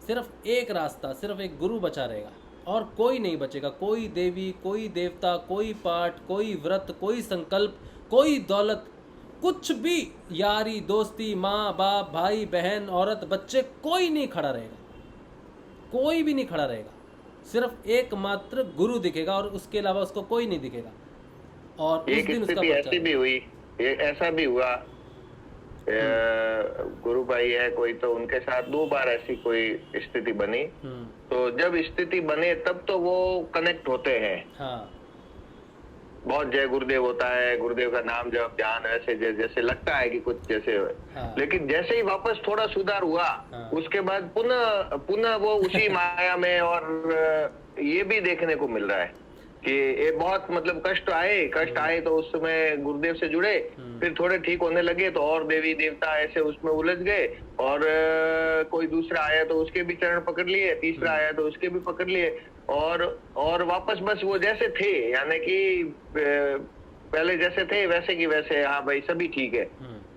सिर्फ एक रास्ता, सिर्फ एक गुरु बचा रहेगा और कोई नहीं बचेगा। कोई देवी, कोई देवता, कोई पाठ, कोई व्रत, कोई संकल्प, कोई दौलत, कुछ भी, यारी दोस्ती, माँ बाप, भाई बहन, औरत, बच्चे, कोई नहीं खड़ा रहेगा, कोई भी नहीं खड़ा रहेगा। सिर्फ एकमात्र गुरु दिखेगा और उसके अलावा उसको कोई नहीं दिखेगा। और उस एक दिन उसका स्थिति पर्चा ऐसी भी हुई, ऐसा भी हुआ, गुरु भाई है कोई, तो उनके साथ 2 बार ऐसी कोई स्थिति बनी। तो जब स्थिति बने तब तो वो कनेक्ट होते हैं। हाँ बहुत जय गुरुदेव होता है, गुरुदेव का नाम जब ध्यान ऐसे जैसे लगता है कि कुछ जैसे हाँ। लेकिन जैसे ही वापस थोड़ा सुधार हुआ, हाँ। उसके बाद पुनः वो उसी माया में। और ये भी देखने को मिल रहा है कि ये बहुत मतलब कष्ट आए तो उस समय गुरुदेव से जुड़े, फिर थोड़े ठीक होने लगे तो और देवी देवता ऐसे उसमें उलझ गए, और कोई दूसरा आया तो उसके भी चरण पकड़ लिए, तीसरा आया तो उसके भी पकड़ लिए, और वापस बस वो जैसे थे, यानी कि पहले जैसे थे वैसे की वैसे, हाँ भाई सभी ठीक है,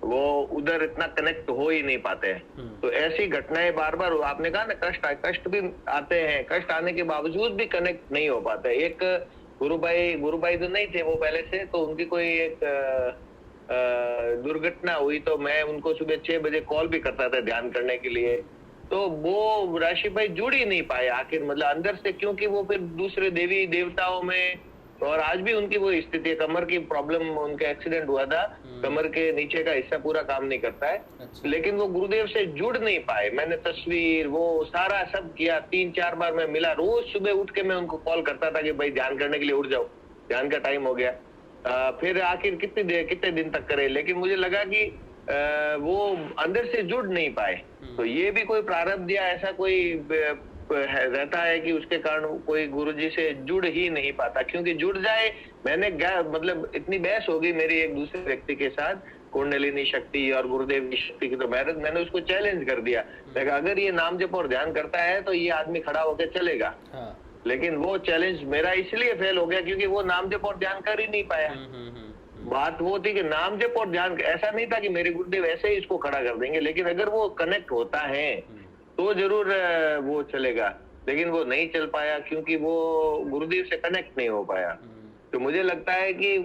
वो उधर इतना कनेक्ट हो ही नहीं पाते हैं। तो ऐसी घटनाएं बार बार, आपने कहा ना कष्ट भी आते हैं, कष्ट आने के बावजूद भी कनेक्ट नहीं हो पाते। एक गुरु भाई तो नहीं थे वो पहले से, तो उनकी कोई एक दुर्घटना हुई, तो मैं उनको सुबह 6 बजे कॉल भी करता था ध्यान करने के लिए, तो वो राशि भाई जुड़ ही नहीं पाए आखिर, मतलब अंदर से, क्योंकि वो फिर दूसरे देवी देवताओं में, और आज भी उनकी वो स्थिति है, कमर की प्रॉब्लम, उनका एक्सीडेंट हुआ था, कमर के नीचे का हिस्सा पूरा काम नहीं करता है। अच्छा। लेकिन वो गुरुदेव से जुड़ नहीं पाए। मैंने तस्वीर वो सारा सब किया, 3-4 बार मैं मिला, रोज सुबह उठ के मैं उनको कॉल करता था कि भाई ध्यान करने के लिए उठ जाओ, ध्यान का टाइम हो गया। फिर आखिर कितने दिन तक करे, लेकिन मुझे लगा कि वो अंदर से जुड़ नहीं पाए। तो ये भी कोई प्रारब्ध या ऐसा कोई रहता है कि उसके कारण कोई गुरुजी से जुड़ ही नहीं पाता, क्योंकि जुड़ जाए, मैंने मतलब इतनी बहस हो गई मेरी एक दूसरे व्यक्ति के साथ कुंडलिनी शक्ति और गुरुदेव की शक्ति की, तो मैंने उसको चैलेंज कर दिया, लेकिन अगर ये नाम जप और ध्यान करता है तो ये आदमी खड़ा होकर चलेगा। हाँ। लेकिन वो चैलेंज मेरा इसलिए फेल हो गया क्योंकि वो नाम जप और ध्यान कर ही नहीं पाया। बात वो थी कि नाम जप और ध्यान, ऐसा नहीं था कि मेरे गुरुदेव ऐसे ही इसको खड़ा कर देंगे, लेकिन अगर वो कनेक्ट होता है तो जरूर वो चलेगा, लेकिन वो नहीं चल पाया क्योंकि वो गुरुदेव से कनेक्ट नहीं हो पाया। तो मुझे लगता है कि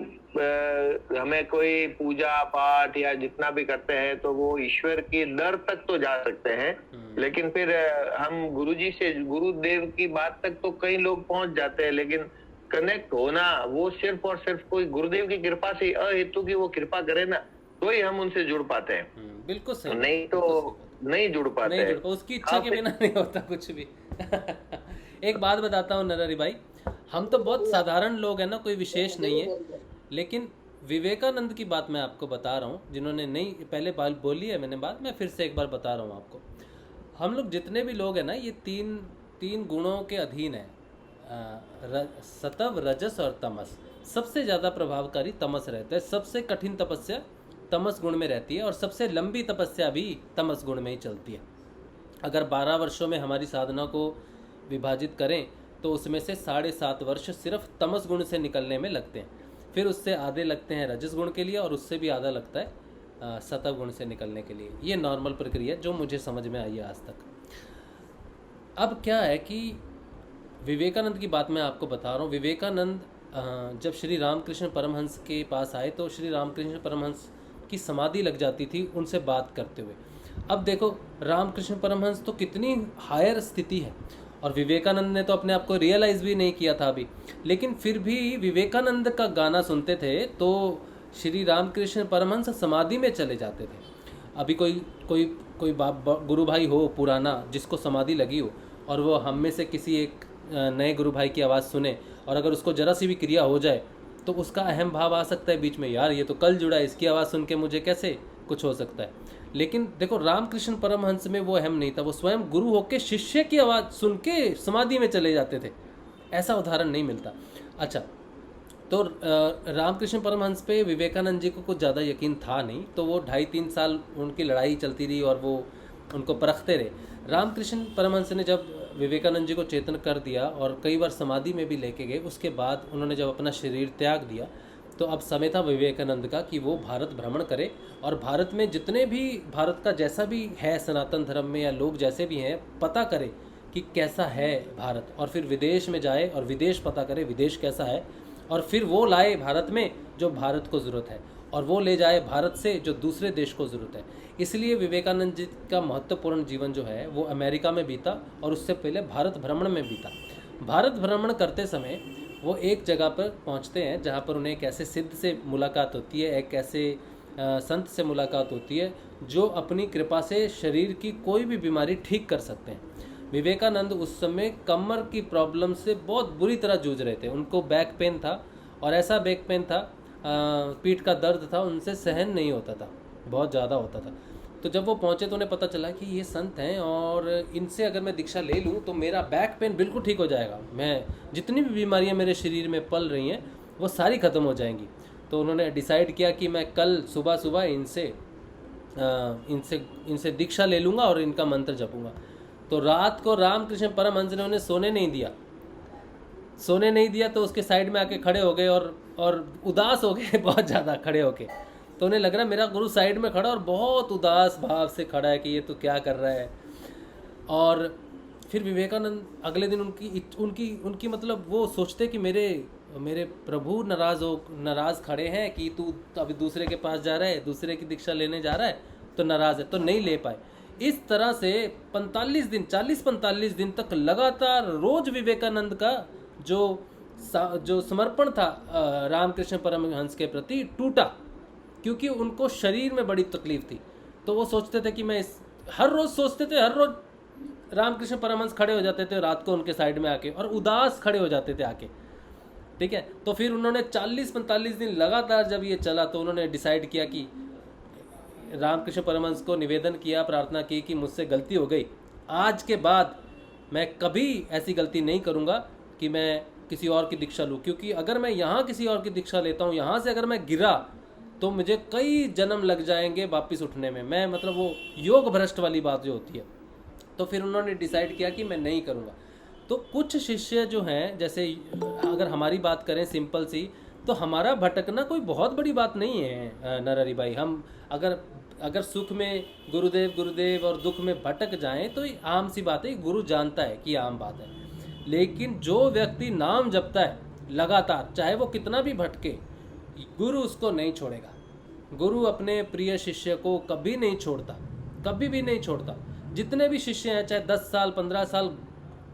हमें कोई पूजा पाठ या जितना भी करते हैं तो वो ईश्वर की दर तक तो जा सकते हैं, लेकिन फिर हम गुरुजी से, गुरुदेव की बात तक तो कई लोग पहुंच जाते हैं, लेकिन कनेक्ट होना वो सिर्फ और सिर्फ कोई गुरुदेव की कृपा से, अहेतु की वो कृपा करे ना, तो ही हम उनसे जुड़ पाते हैं। बिल्कुल सही। नहीं तो नहीं जुड़ पाते नहीं जुड़, उसकी इच्छा के बिना नहीं होता कुछ भी। एक बात बताता हूँ नरहरि भाई, हम तो बहुत साधारण लोग हैं ना, कोई विशेष नहीं है, लेकिन विवेकानंद की बात मैं आपको बता रहा हूँ, जिन्होंने नहीं पहले बात बोली है मैंने बात, मैं फिर से एक बार बता रहा हूँ आपको। हम लोग जितने भी लोग हैं ना, ये तीन गुणों के अधीन है, सत्व रजस और तमस। सबसे ज़्यादा प्रभावकारी तमस रहता है, सबसे कठिन तपस्या तमस गुण में रहती है, और सबसे लंबी तपस्या भी तमस गुण में ही चलती है। अगर 12 वर्षों में हमारी साधना को विभाजित करें तो उसमें से 7.5 वर्ष सिर्फ तमस गुण से निकलने में लगते हैं, फिर उससे आधे लगते हैं रजस गुण के लिए, और उससे भी आधा लगता है सत्व गुण से निकलने के लिए। ये नॉर्मल प्रक्रिया जो मुझे समझ में आई है आज तक। अब क्या है कि विवेकानंद की बात मैं आपको बता रहा हूँ। विवेकानंद जब श्री रामकृष्ण परमहंस के पास आए तो श्री रामकृष्ण परमहंस की समाधि लग जाती थी उनसे बात करते हुए। अब देखो, रामकृष्ण परमहंस तो कितनी हायर स्थिति है, और विवेकानंद ने तो अपने आप को रियलाइज़ भी नहीं किया था अभी, लेकिन फिर भी विवेकानंद का गाना सुनते थे तो श्री रामकृष्ण परमहंस समाधि में चले जाते थे। अभी कोई गुरु भाई हो पुराना जिसको समाधि लगी हो, और वो हम में से किसी एक नए गुरु भाई की आवाज़ सुने, और अगर उसको जरा सी भी क्रिया हो जाए तो उसका अहम भाव आ सकता है बीच में, यार ये तो कल जुड़ा है, इसकी आवाज़ सुन के मुझे कैसे कुछ हो सकता है। लेकिन देखो, रामकृष्ण परमहंस में वो अहम नहीं था, वो स्वयं गुरु होके शिष्य की आवाज़ सुन के समाधि में चले जाते थे। ऐसा उदाहरण नहीं मिलता। अच्छा, तो रामकृष्ण परमहंस पे विवेकानंद जी को कुछ ज़्यादा यकीन था नहीं, तो वो 2.5-3 साल उनकी लड़ाई चलती रही और वो उनको परखते रहे। रामकृष्ण परमहंस ने जब विवेकानंद जी को चेतन कर दिया और कई बार समाधि में भी लेके गए, उसके बाद उन्होंने जब अपना शरीर त्याग दिया तो अब समय था विवेकानंद का कि वो भारत भ्रमण करे, और भारत में जितने भी भारत का जैसा भी है सनातन धर्म में या लोग जैसे भी हैं, पता करे कि कैसा है भारत, और फिर विदेश में जाए और विदेश पता करे विदेश कैसा है, और फिर वो लाए भारत में जो भारत को ज़रूरत है, और वो ले जाए भारत से जो दूसरे देश को ज़रूरत है। इसलिए विवेकानंद जी का महत्वपूर्ण जीवन जो है वो अमेरिका में बीता, और उससे पहले भारत भ्रमण में बीता। भारत भ्रमण करते समय वो एक जगह पर पहुंचते हैं जहां पर उन्हें एक ऐसे सिद्ध से मुलाकात होती है, एक ऐसे संत से मुलाकात होती है जो अपनी कृपा से शरीर की कोई भी बीमारी ठीक कर सकते हैं। विवेकानंद उस समय कमर की प्रॉब्लम से बहुत बुरी तरह जूझ रहे थे। उनको बैक पेन था, और ऐसा बैक पेन था, पीठ का दर्द था, उनसे सहन नहीं होता था, बहुत ज़्यादा होता था। तो जब वो पहुँचे तो उन्हें पता चला कि ये संत हैं और इनसे अगर मैं दीक्षा ले लूँ तो मेरा बैक पेन बिल्कुल ठीक हो जाएगा, मैं जितनी भी बीमारियाँ मेरे शरीर में पल रही हैं वो सारी ख़त्म हो जाएंगी। तो उन्होंने डिसाइड किया कि मैं कल सुबह सुबह इनसे दीक्षा ले लूँगा और इनका मंत्र जपूँगा। तो रात को रामकृष्ण परमहंस ने उन्हें सोने नहीं दिया, तो उसके साइड में आके खड़े हो गए और उदास हो गए बहुत ज़्यादा खड़े होके। तो उन्हें लग रहा मेरा गुरु साइड में खड़ा और बहुत उदास भाव से खड़ा है कि ये तो क्या कर रहा है। और फिर विवेकानंद अगले दिन उनकी मतलब वो सोचते कि मेरे प्रभु नाराज़ खड़े हैं कि तू अभी दूसरे के पास जा रहा है, दूसरे की दीक्षा लेने जा रहा है, तो नाराज़ है, तो नहीं ले पाए। इस तरह से 40-45 दिन तक लगातार रोज विवेकानंद का जो समर्पण था रामकृष्ण परमहंस के प्रति टूटा, क्योंकि उनको शरीर में बड़ी तकलीफ थी। तो वो सोचते थे कि हर रोज रामकृष्ण परमहंस खड़े हो जाते थे रात को उनके साइड में आके और उदास खड़े हो जाते थे आके, ठीक है। तो फिर उन्होंने 40-45 दिन लगातार जब ये चला तो उन्होंने डिसाइड किया कि रामकृष्ण परमहंस को निवेदन किया, प्रार्थना की कि मुझसे गलती हो गई, आज के बाद मैं कभी ऐसी गलती नहीं करूँगा कि मैं किसी और की दीक्षा लूँ, क्योंकि अगर मैं यहाँ किसी और की दीक्षा लेता हूँ, यहाँ से अगर मैं गिरा तो मुझे कई जन्म लग जाएंगे वापस उठने में, मैं मतलब वो योग भ्रष्ट वाली बात जो होती है। तो फिर उन्होंने डिसाइड किया कि मैं नहीं करूँगा। तो कुछ शिष्य जो हैं, जैसे अगर हमारी बात करें सिंपल सी, तो हमारा भटकना कोई बहुत बड़ी बात नहीं है नरहरि भाई। हम अगर सुख में गुरुदेव और दुख में भटक जाएं तो आम सी बात है, गुरु जानता है कि आम बात है। लेकिन जो व्यक्ति नाम जपता है लगातार, चाहे वो कितना भी भटके, गुरु उसको नहीं छोड़ेगा। गुरु अपने प्रिय शिष्य को कभी नहीं छोड़ता, कभी भी नहीं छोड़ता। जितने भी शिष्य हैं, चाहे 10 साल 15 साल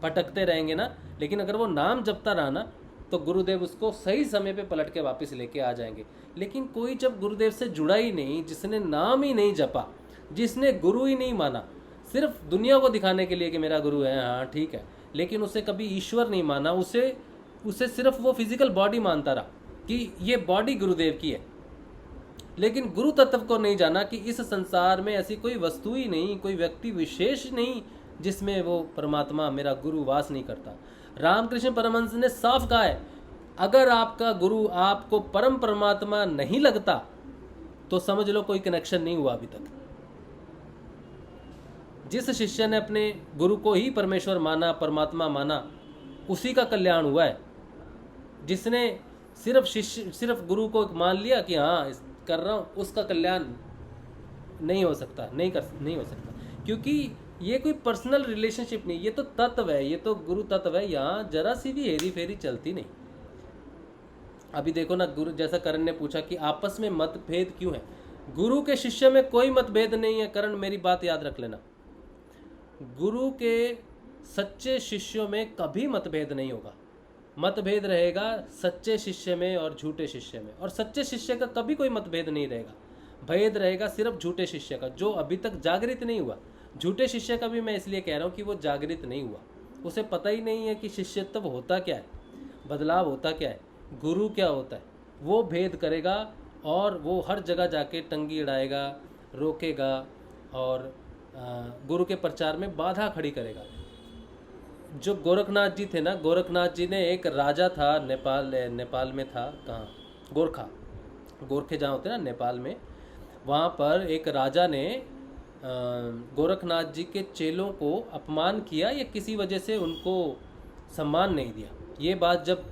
भटकते रहेंगे ना, लेकिन अगर वो नाम जपता रहा ना तो गुरुदेव उसको सही समय पे पलट के वापस लेके आ जाएंगे। लेकिन कोई जब गुरुदेव से जुड़ा ही नहीं, जिसने नाम ही नहीं जपा, जिसने गुरु ही नहीं माना, सिर्फ दुनिया को दिखाने के लिए कि मेरा गुरु है, हाँ ठीक है, लेकिन उसे कभी ईश्वर नहीं माना, उसे सिर्फ वो फिजिकल बॉडी मानता रहा कि ये बॉडी गुरुदेव की है, लेकिन गुरु तत्व को नहीं जाना कि इस संसार में ऐसी कोई वस्तु ही नहीं, कोई व्यक्ति विशेष नहीं जिसमें वो परमात्मा मेरा गुरु वास नहीं करता। रामकृष्ण परमहंस ने साफ कहा है, अगर आपका गुरु आपको परम परमात्मा नहीं लगता तो समझ लो कोई कनेक्शन नहीं हुआ अभी तक। जिस शिष्य ने अपने गुरु को ही परमेश्वर माना, परमात्मा माना, उसी का कल्याण हुआ है। जिसने सिर्फ गुरु को मान लिया कि हाँ कर रहा हूँ, उसका कल्याण नहीं हो सकता, नहीं हो सकता, क्योंकि ये कोई पर्सनल रिलेशनशिप नहीं, ये तो तत्व है, ये तो गुरु तत्व है। यहाँ जरा सी भी हेरी फेरी चलती नहीं। अभी देखो ना, गुरु जैसा करण ने पूछा कि आपस में मतभेद क्यों है, गुरु के शिष्य में कोई मतभेद नहीं है। करण मेरी बात याद रख लेना, गुरु के सच्चे शिष्यों में कभी मतभेद नहीं होगा। मतभेद रहेगा सच्चे शिष्य में और झूठे शिष्य में, और सच्चे शिष्य का कभी कोई मतभेद नहीं रहेगा। भेद रहेगा सिर्फ झूठे शिष्य का, जो अभी तक जागृत नहीं हुआ। झूठे शिष्य का भी मैं इसलिए कह रहा हूँ कि वो जागृत नहीं हुआ, उसे पता ही नहीं है कि शिष्यत्व होता क्या है, बदलाव होता क्या है, गुरु क्या होता है। वो भेद करेगा और वो हर जगह जाके टंगी अड़ाएगा, रोकेगा और गुरु के प्रचार में बाधा खड़ी करेगा। जो गोरखनाथ जी थे ना, गोरखनाथ जी ने एक राजा था, नेपाल में था, कहाँ, गोरखे जहाँ होते ना नेपाल में, वहाँ पर एक राजा ने गोरखनाथ जी के चेलों को अपमान किया या किसी वजह से उनको सम्मान नहीं दिया। ये बात जब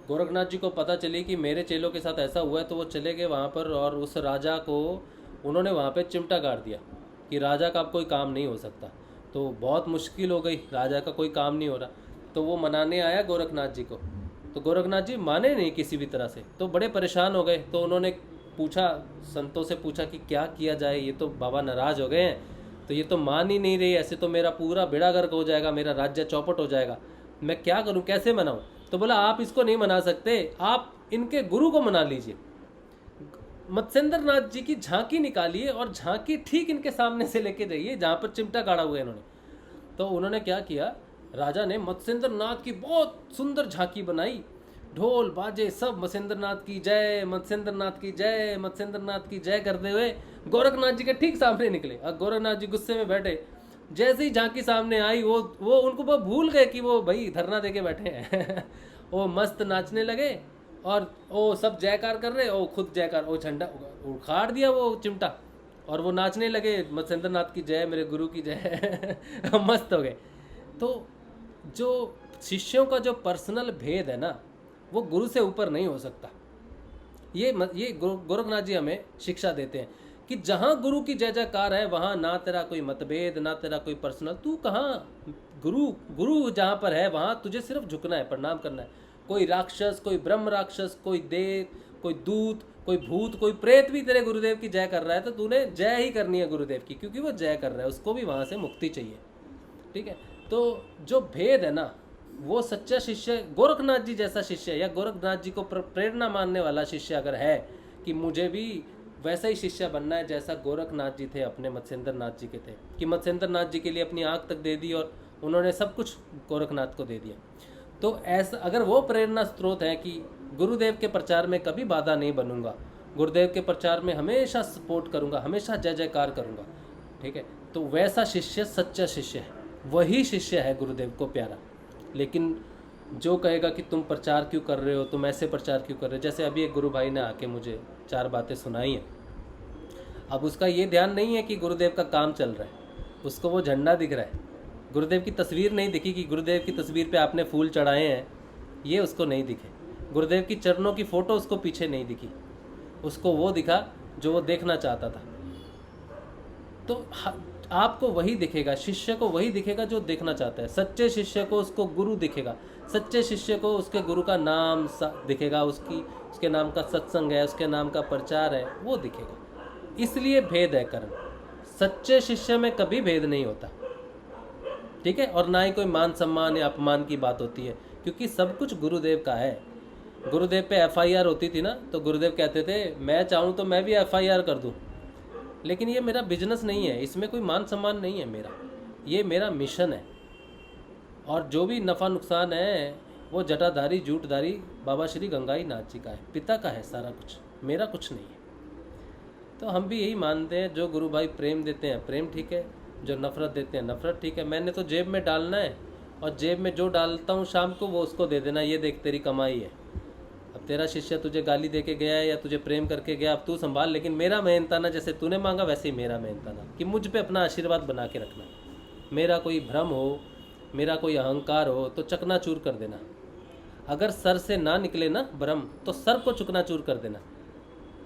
गोरखनाथ जी को पता चली कि मेरे चेलों के साथ ऐसा हुआ है, तो वो चले गए वहाँ पर और उस राजा को उन्होंने वहाँ पे चिमटा गाड़ दिया कि राजा का अब कोई काम नहीं हो सकता। तो बहुत मुश्किल हो गई, राजा का कोई काम नहीं हो रहा। तो वो मनाने आया गोरखनाथ जी को, तो गोरखनाथ जी माने नहीं किसी भी तरह से, तो बड़े परेशान हो गए। तो उन्होंने पूछा, संतों से पूछा कि क्या किया जाए, ये तो बाबा नाराज़ हो गए हैं, तो ये तो मान ही नहीं रही, ऐसे तो मेरा पूरा बेड़ा गर्क हो जाएगा, मेरा राज्य चौपट हो जाएगा। मैं क्या करूं, कैसे मनाऊं? तो बोला आप इसको नहीं मना सकते, आप इनके गुरु को मना लीजिए। मत्स्येंद्र नाथ जी की झांकी निकालिए और झांकी ठीक इनके सामने से लेके जाइए जहां पर चिमटा गाड़ा हुआ है इन्होंने। तो उन्होंने क्या किया, राजा ने मत्स्येंद्र नाथ की बहुत सुंदर झांकी बनाई, ढोल बाजे सब मत्स्येंद्र नाथ की जय, मत्स्येंद्र नाथ की जय, मत्स्येंद्र नाथ की जय करते हुए गोरखनाथ जी के ठीक सामने निकले। और गोरखनाथ जी गुस्से में बैठे, जैसे ही झांकी सामने आई वो उनको वो भूल गए कि वो भाई धरना देके बैठे हैं वो मस्त नाचने लगे और वो सब जयकार कर रहे, वो खुद जयकार, वो झंडा उखाड़ दिया वो चिमटा और वो नाचने लगे, मत्स्येंद्र नाथ की जय, मेरे गुरु की जय मस्त हो गए। तो जो शिष्यों का जो पर्सनल भेद है ना, वो गुरु से ऊपर नहीं हो सकता। ये गोरखनाथ जी हमें शिक्षा देते हैं कि जहाँ गुरु की जय जयकार है वहाँ ना तेरा कोई मतभेद, ना तेरा कोई पर्सनल, तू कहाँ, गुरु जहाँ पर है वहाँ तुझे सिर्फ झुकना है, प्रणाम करना है। कोई राक्षस, कोई ब्रह्म राक्षस, कोई देव, कोई दूत, कोई भूत, कोई प्रेत भी तेरे गुरुदेव की जय कर रहा है तो तूने जय ही करनी है गुरुदेव की, क्योंकि वो जय कर रहा है, उसको भी वहाँ से मुक्ति चाहिए। ठीक है, तो जो भेद है ना, वो सच्चा शिष्य, गोरखनाथ जी जैसा शिष्य या गोरखनाथ जी को प्रेरणा मानने वाला शिष्य अगर है कि मुझे भी वैसा ही शिष्य बनना है जैसा गोरखनाथ जी थे अपने मत्स्येंद्र नाथ जी के थे, कि मत्स्येंद्र नाथ जी के लिए अपनी आँख तक दे दी और उन्होंने सब कुछ गोरखनाथ को दे दिया। तो ऐसा अगर वो प्रेरणा स्रोत है कि गुरुदेव के प्रचार में कभी बाधा नहीं बनूंगा, गुरुदेव के प्रचार में हमेशा सपोर्ट करूंगा, हमेशा जय जयकार करूंगा, ठीक है, तो वैसा शिष्य सच्चा शिष्य है, वही शिष्य है गुरुदेव को प्यारा। लेकिन जो कहेगा कि तुम प्रचार क्यों कर रहे हो, तुम ऐसे प्रचार क्यों कर रहे हो, जैसे अभी एक गुरु भाई ने आके मुझे 4 बातें सुनाई हैं, अब उसका ये ध्यान नहीं है कि गुरुदेव का काम चल रहा है, उसको वो झंडा दिख रहा है, गुरुदेव की तस्वीर नहीं दिखी कि गुरुदेव की तस्वीर पे आपने फूल चढ़ाए हैं, ये उसको नहीं दिखे, गुरुदेव की चरणों की फ़ोटो उसको पीछे नहीं दिखी, उसको वो दिखा जो वो देखना चाहता था। तो आपको वही दिखेगा, शिष्य को वही दिखेगा जो देखना चाहता है। सच्चे शिष्य को उसको गुरु दिखेगा, सच्चे शिष्य को उसके गुरु का नाम दिखेगा, उसके नाम का सत्संग है, उसके नाम का प्रचार है, वो दिखेगा। इसलिए भेद है करण, सच्चे शिष्य में कभी भेद नहीं होता, ठीक है, और ना ही कोई मान सम्मान या अपमान की बात होती है, क्योंकि सब कुछ गुरुदेव का है। गुरुदेव पे FIR होती थी ना, तो गुरुदेव कहते थे मैं चाहूँ तो मैं भी FIR कर दूँ, लेकिन ये मेरा बिजनेस नहीं है, इसमें कोई मान सम्मान नहीं है मेरा, ये मेरा मिशन है, और जो भी नफ़ा नुकसान है वो जटाधारी जूटधारी बाबा श्री गंगाई नाथ जी का है, पिता का है सारा कुछ, मेरा कुछ नहीं है। तो हम भी यही मानते हैं, जो गुरु भाई प्रेम देते हैं प्रेम ठीक है, जो नफ़रत देते हैं नफ़रत ठीक है। मैंने तो जेब में डालना है, और जेब में जो डालता हूँ शाम को वो उसको दे देना, ये देख तेरी कमाई है। अब तेरा शिष्य तुझे गाली दे के गया है या तुझे प्रेम करके गया, अब तू संभाल, लेकिन मेरा मेहनताना जैसे तूने मांगा वैसे ही मेरा मेहनताना, कि मुझ पे अपना आशीर्वाद बना के रखना। मेरा कोई भ्रम हो, मेरा कोई अहंकार हो तो चकनाचूर कर देना। अगर सर से ना निकले ना भ्रम तो सर को चकनाचूर कर देना।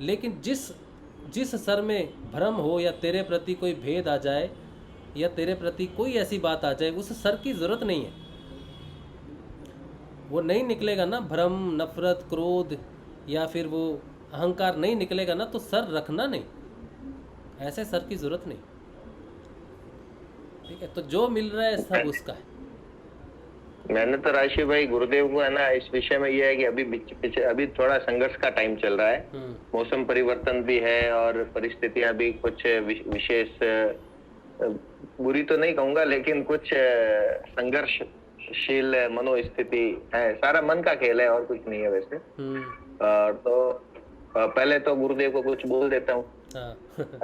लेकिन जिस सर में भ्रम हो या तेरे प्रति कोई भेद आ जाए या तेरे प्रति कोई ऐसी बात आ जाए, उस सर की ज़रूरत नहीं है, वो नहीं निकलेगा ना, भ्रम, नफरत, क्रोध या फिर वो अहंकार नहीं निकलेगा ना, तो सर रखना नहीं, ऐसे सर की ज़रूरत नहीं, ठीक है। तो जो मिल रहा है सब उसका है। मैंने तो राशि भाई गुरुदेव को है ना इस विषय में ये है कि अभी थोड़ा संघर्ष का टाइम चल रहा है, मौसम परिवर्तन भी है और परिस्थितियां भी कुछ विशेष बुरी तो नहीं कहूंगा, लेकिन कुछ संघर्षशील मनोस्थिति है, सारा मन का खेल है और कुछ नहीं है वैसे। तो पहले तो गुरुदेव को कुछ बोल देता हूँ।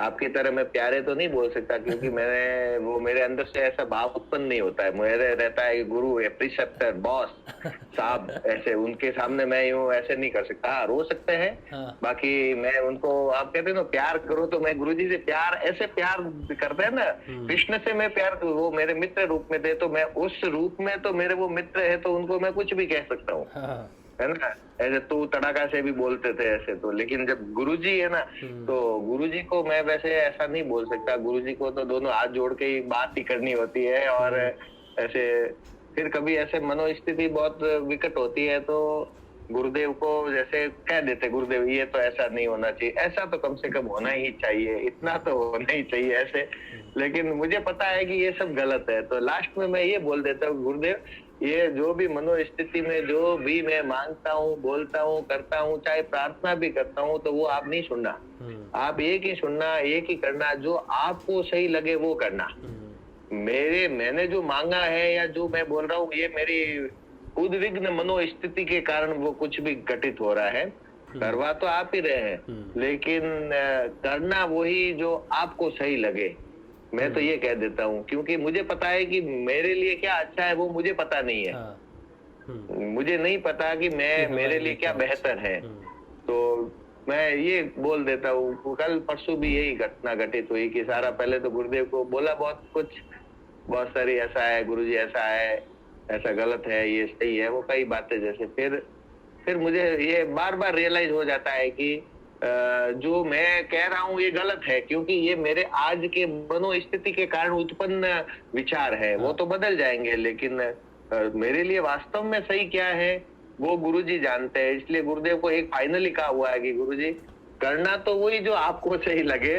आपकी तरह मैं प्यारे तो नहीं बोल सकता, क्योंकि मेरे अंदर से ऐसा भाव उत्पन्न नहीं होता है। मेरे रहता है गुरु है, प्रिसेप्टर, बॉस साहब, ऐसे उनके सामने मैं यूं ऐसे नहीं कर सकता। हाँ, रो सकते हैं, बाकी मैं उनको, आप कहते हैं ना प्यार करो, तो मैं गुरुजी से प्यार ऐसे प्यार करते हैं ना, कृष्ण से मैं प्यार, वो मेरे मित्र रूप में थे तो मैं उस रूप में, तो मेरे वो मित्र है तो उनको मैं कुछ भी कह सकता हूँ, है ना। ऐसे तू तड़ाका से भी बोलते थे ऐसे तो, लेकिन जब गुरुजी है ना, तो गुरुजी को मैं वैसे ऐसा नहीं बोल सकता। गुरुजी को तो दोनों हाथ जोड़ के ही बात ही करनी होती है, और ऐसे फिर कभी ऐसे मनोस्थिति बहुत विकट होती है तो गुरुदेव को जैसे कह देते, गुरुदेव ये तो ऐसा नहीं होना चाहिए, ऐसा तो कम से कम होना ही चाहिए, इतना तो होना ही चाहिए ऐसे। लेकिन मुझे पता है कि ये सब गलत है, तो लास्ट में मैं ये बोल देता हूँ, गुरुदेव ये जो भी मनोस्थिति में जो भी मैं मांगता हूँ, बोलता हूँ, करता हूँ, चाहे प्रार्थना भी करता हूँ, तो वो आप नहीं सुनना। आप एक ही सुनना, एक ही करना, जो आपको सही लगे वो करना। मैंने जो मांगा है या जो मैं बोल रहा हूँ, ये मेरी उद्विग्न मनोस्थिति के कारण वो कुछ भी घटित हो रहा है। करवा तो आप ही रहे हैं, लेकिन करना वही जो आपको सही लगे। मैं तो ये कह देता हूँ, क्योंकि मुझे पता है कि मेरे लिए क्या अच्छा है वो मुझे पता नहीं है। मुझे नहीं पता कि मेरे लिए क्या बेहतर है। तो मैं ये बोल देता हूँ, कल परसों भी यही घटना घटित हुई कि सारा पहले तो गुरुदेव को बोला बहुत कुछ, बहुत सारी ऐसा है गुरुजी, ऐसा है, ऐसा गलत है, ये सही है, वो कई बातें जैसे। फिर मुझे ये बार बार रियलाइज हो जाता है कि जो मैं कह रहा हूँ ये गलत है, क्योंकि ये मेरे आज के मनोस्थिति के कारण उत्पन्न विचार है। वो तो बदल जाएंगे, लेकिन मेरे लिए वास्तव में सही क्या है वो गुरुजी जानते हैं। इसलिए गुरुदेव को एक फाइनली कहा हुआ है कि गुरुजी करना तो वही जो आपको सही लगे।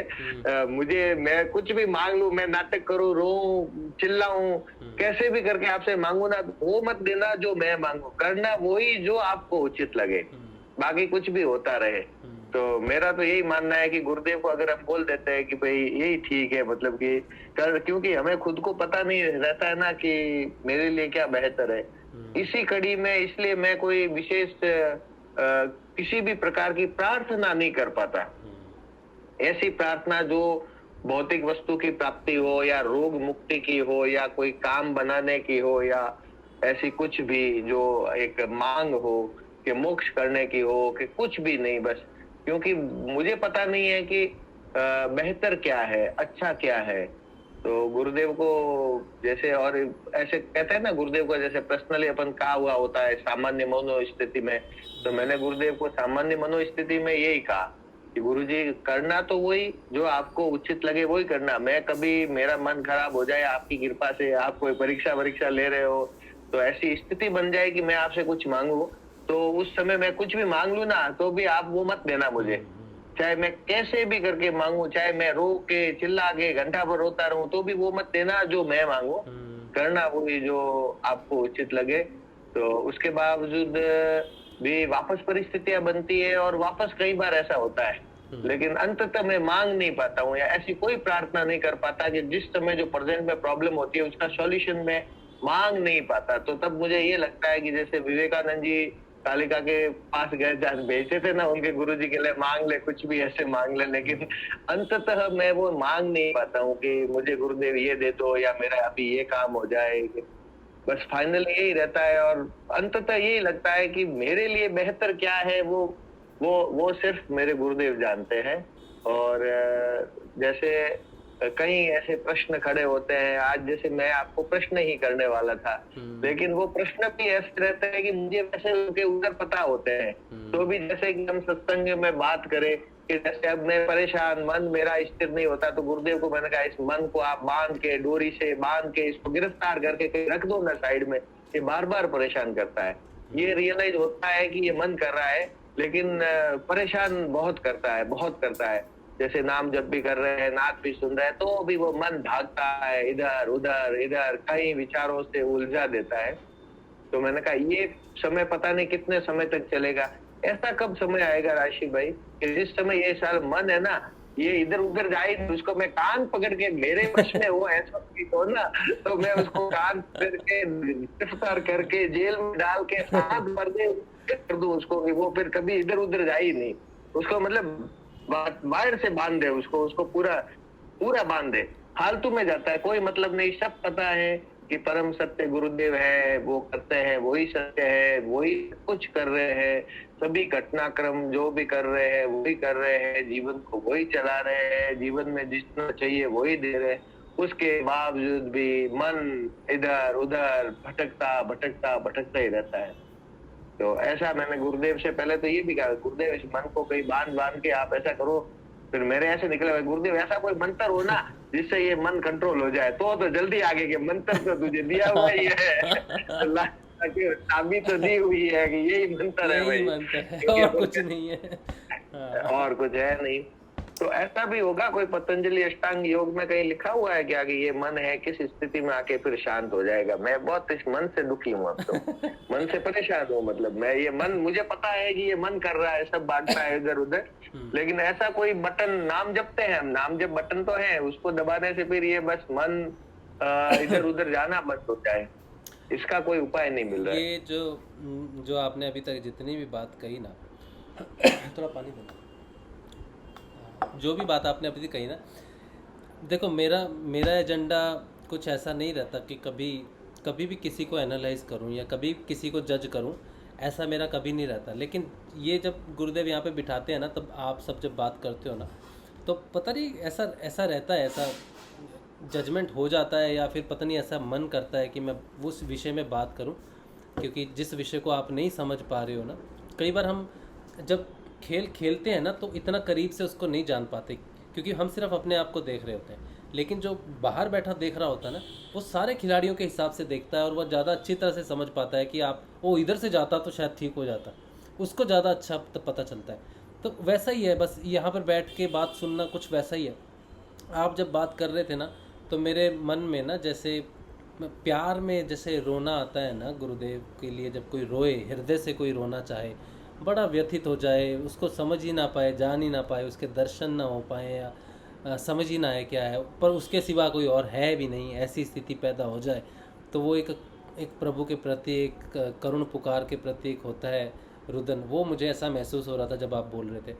मैं कुछ भी मांग लूं, मैं नाटक करूं, रोऊं, चिल्लाऊं, कैसे भी करके आपसे मांगू ना, वो मत देना जो मैं मांगू, करना वही जो आपको उचित लगे, बाकी कुछ भी होता रहे। तो मेरा तो यही मानना है कि गुरुदेव को अगर हम बोल देते हैं कि भाई यही ठीक है, मतलब कि क्योंकि हमें खुद को पता नहीं रहता है ना कि मेरे लिए क्या बेहतर है। इसी कड़ी में इसलिए मैं कोई विशेष किसी भी प्रकार की प्रार्थना नहीं कर पाता। ऐसी प्रार्थना जो भौतिक वस्तु की प्राप्ति हो, या रोग मुक्ति की हो, या कोई काम बनाने की हो, या ऐसी कुछ भी जो एक मांग हो कि मोक्ष करने की हो, कि कुछ भी नहीं, बस क्योंकि मुझे पता नहीं है कि बेहतर क्या है, अच्छा क्या है। तो गुरुदेव को जैसे, और ऐसे कहते हैं ना गुरुदेव को जैसे पर्सनली अपन कहा हुआ होता है सामान्य मनोस्थिति में, तो मैंने गुरुदेव को सामान्य मनोस्थिति में यही कहा कि गुरुजी करना तो वही जो आपको उचित लगे वही करना। मैं कभी मेरा मन खराब हो जाए, आपकी कृपा से आप कोई परीक्षा ले रहे हो, तो ऐसी स्थिति बन जाए कि मैं आपसे कुछ मांगू, तो उस समय मैं कुछ भी मांग लूं ना, तो भी आप वो मत देना मुझे। चाहे मैं कैसे भी करके मांगू, चाहे मैं रो के चिल्ला के घंटा भर रोता रहूं, तो भी वो मत देना जो मैं मांगू, करना वही जो आपको उचित लगे। तो उसके बावजूद भी वापस परिस्थितियां बनती है, और वापस कई बार ऐसा होता है, लेकिन अंततः मैं मांग नहीं पाता हूँ, या ऐसी कोई प्रार्थना नहीं कर पाता कि जिस समय जो प्रेजेंट में प्रॉब्लम होती है उसका सॉल्यूशन मैं मांग नहीं पाता। तो तब मुझे ये लगता है कि जैसे विवेकानंद जी कालिका के पास गए, भेजते थे ना उनके गुरुजी के लिए, मांग ले, कुछ भी ऐसे मांग ले, लेकिन अंततः मैं वो मांग नहीं पाता हूँ कि मुझे गुरुदेव ये दे दो या मेरा अभी ये काम हो जाए। बस फाइनल यही रहता है, और अंततः यही लगता है कि मेरे लिए बेहतर क्या है वो सिर्फ मेरे गुरुदेव जानते हैं। और जैसे कई ऐसे प्रश्न खड़े होते हैं, आज जैसे मैं आपको प्रश्न ही करने वाला था, लेकिन वो प्रश्न भी ऐसे रहते हैं कि मुझे वैसे उनके उत्तर पता होते हैं। तो भी जैसे कि हम सत्संग में बात करें कि जैसे अब मैं परेशान, मन मेरा स्थिर नहीं होता, तो गुरुदेव को मैंने कहा इस मन को आप बांध के, डोरी से बांध के, इसको गिरफ्तार करके कहीं रख दो ना साइड में, ये बार बार परेशान करता है। ये रियलाइज होता है कि ये मन कर रहा है, लेकिन परेशान बहुत करता है। जैसे नाम जब भी कर रहे हैं, नाद भी सुन रहे हैं, तो भी वो मन भागता है इधर उधर, कई विचारों से उलझा देता है। तो मैंने कहा ये समय पता नहीं कितने समय तक चलेगा। ऐसा कब समय आएगा राशि भाई कि जिस समय ये साल मन है ना, ये इधर उधर जाए, उसको मैं कान पकड़ के, मेरे वश में वो ऐसा हो ना, तो मैं उसको कान पकड़ के गिरफ्तार करके जेल में डाल के साथ मरने कर दूं उसको, वो फिर कभी इधर उधर जाए ही नहीं। उसको मतलब बाहर से बांध दे, उसको पूरा बांध दे, फालतू में जाता है, कोई मतलब नहीं। सब पता है कि परम सत्य गुरुदेव है, वो करते हैं वही सत्य है, वही कुछ कर रहे हैं, सभी घटनाक्रम जो भी कर रहे हैं वही कर रहे हैं, जीवन को वही चला रहे हैं, जीवन में जितना चाहिए वही दे रहे हैं। उसके बावजूद भी मन इधर उधर भटकता ही रहता है। तो ऐसा मैंने गुरुदेव से पहले तो ये भी कहा, गुरुदेव इस मन को कहीं बांध के आप ऐसा करो। फिर मेरे ऐसे निकले, गुरुदेव ऐसा कोई मंत्र हो ना जिससे ये मन कंट्रोल हो जाए, तो जल्दी आगे के मंत्र तो तुझे दिया हुआ ही है, चाबी तो दी हुई है कि यही मंत्र है भाई, और कुछ नहीं है। और कुछ है नहीं। तो ऐसा भी होगा कोई पतंजलि अष्टांग योग में कहीं लिखा हुआ है क्या कि ये मन है किस स्थिति में आके फिर शांत हो जाएगा? मैं बहुत इस मन से दुखी हूँ अब तो, मन से परेशान हूँ। मतलब मैं ये मन, मुझे पता है कि ये मन कर रहा है, सब बांटता है इधर उधर, लेकिन ऐसा कोई बटन, नाम जपते हैं हम, नाम जप बटन तो है, उसको दबाने से फिर ये बस मन इधर उधर जाना बंद हो जाए, इसका कोई उपाय नहीं मिल रहा है। ये जो आपने अभी तक जितनी भी बात कही ना, थोड़ा पानी दो, जो भी बात आपने अभी तक कही ना, देखो मेरा एजेंडा कुछ ऐसा नहीं रहता कि कभी भी किसी को एनालाइज करूं या कभी किसी को जज करूं, ऐसा मेरा कभी नहीं रहता। लेकिन ये जब गुरुदेव यहाँ पे बिठाते हैं ना, तब आप सब जब बात करते हो ना, तो पता नहीं ऐसा रहता है, ऐसा जजमेंट हो जाता है, या फिर पता नहीं ऐसा मन करता है कि मैं उस विषय में बात करूं, क्योंकि जिस विषय को आप नहीं समझ पा रहे हो ना, कई बार हम जब खेल खेलते हैं ना तो इतना करीब से उसको नहीं जान पाते, क्योंकि हम सिर्फ अपने आप को देख रहे होते हैं। लेकिन जो बाहर बैठा देख रहा होता है ना, वो सारे खिलाड़ियों के हिसाब से देखता है, और वह ज़्यादा अच्छी तरह से समझ पाता है कि आप वो इधर से जाता तो शायद ठीक हो जाता, उसको ज़्यादा अच्छा पता चलता है। तो वैसा ही है, बस यहाँ पर बैठ के बात सुनना कुछ वैसा ही है। आप जब बात कर रहे थे ना, तो मेरे मन में ना जैसे प्यार में जैसे रोना आता है ना गुरुदेव के लिए, जब कोई रोए, हृदय से कोई रोना चाहे, बड़ा व्यथित हो जाए, उसको समझ ही ना पाए, जान ही ना पाए, उसके दर्शन ना हो पाए, या समझ ही ना आए क्या है, पर उसके सिवा कोई और है भी नहीं, ऐसी स्थिति पैदा हो जाए, तो वो एक प्रभु के प्रति, एक करुण पुकार के प्रति एक होता है रुदन। वो मुझे ऐसा महसूस हो रहा था जब आप बोल रहे थे।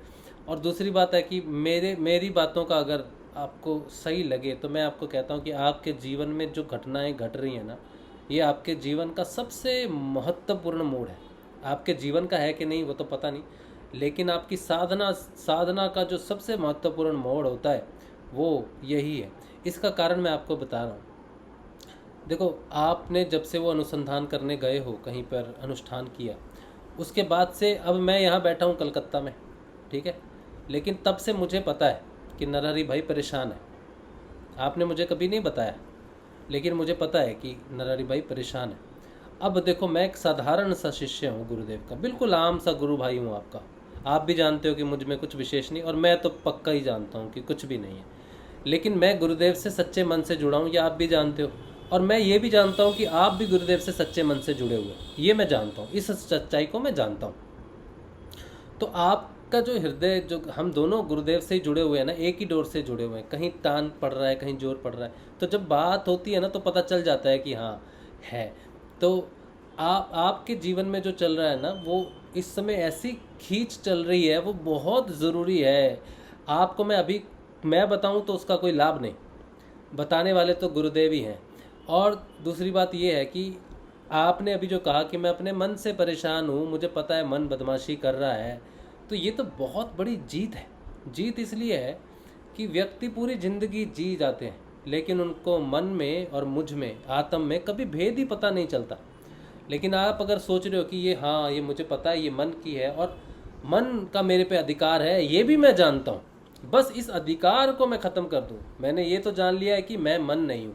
और दूसरी बात है कि मेरी बातों का अगर आपको सही लगे तो मैं आपको कहता हूँ कि आपके जीवन में जो घटनाएं घट रही हैं ना, ये आपके जीवन का सबसे महत्वपूर्ण मोड़ है। आपके जीवन का है कि नहीं वो तो पता नहीं, लेकिन आपकी साधना का जो सबसे महत्वपूर्ण मोड़ होता है वो यही है। इसका कारण मैं आपको बता रहा हूँ। देखो, आपने जब से वो अनुसंधान करने गए हो, कहीं पर अनुष्ठान किया, उसके बाद से अब मैं यहाँ बैठा हूँ कलकत्ता में, ठीक है, लेकिन तब से मुझे पता है कि नरहरि भाई परेशान है। आपने मुझे कभी नहीं बताया, लेकिन मुझे पता है कि नरहरि भाई परेशान है। अब देखो, मैं एक साधारण सा शिष्य हूँ गुरुदेव का, बिल्कुल आम सा गुरु भाई हूँ आपका। आप भी जानते हो कि मुझ में कुछ विशेष नहीं, और मैं तो पक्का ही जानता हूँ कि कुछ भी नहीं है, लेकिन मैं गुरुदेव से सच्चे मन से जुड़ा हूँ, ये आप भी जानते हो। और मैं ये भी जानता हूँ कि आप भी गुरुदेव से सच्चे मन से जुड़े हुए, ये मैं जानता हूँ, इस सच्चाई को मैं जानता हूँ। तो आपका जो हृदय, जो हम दोनों गुरुदेव से ही जुड़े हुए हैं ना, एक ही डोर से जुड़े हुए हैं, कहीं तान पड़ रहा है, कहीं जोर पड़ रहा है, तो जब बात होती है ना तो पता चल जाता है कि हाँ है। तो आपके जीवन में जो चल रहा है ना, वो इस समय ऐसी खींच चल रही है, वो बहुत ज़रूरी है। आपको मैं बताऊं तो उसका कोई लाभ नहीं, बताने वाले तो गुरुदेव ही हैं। और दूसरी बात ये है कि आपने अभी जो कहा कि मैं अपने मन से परेशान हूँ, मुझे पता है मन बदमाशी कर रहा है, तो ये तो बहुत बड़ी जीत है। जीत इसलिए है कि व्यक्ति पूरी ज़िंदगी जी जाते हैं, लेकिन उनको मन में और मुझ में, आत्म में कभी भेद ही पता नहीं चलता। लेकिन आप अगर सोच रहे हो कि ये हाँ, ये मुझे पता है, ये मन की है और मन का मेरे पे अधिकार है, ये भी मैं जानता हूँ, बस इस अधिकार को मैं ख़त्म कर दूँ। मैंने ये तो जान लिया है कि मैं मन नहीं हूँ,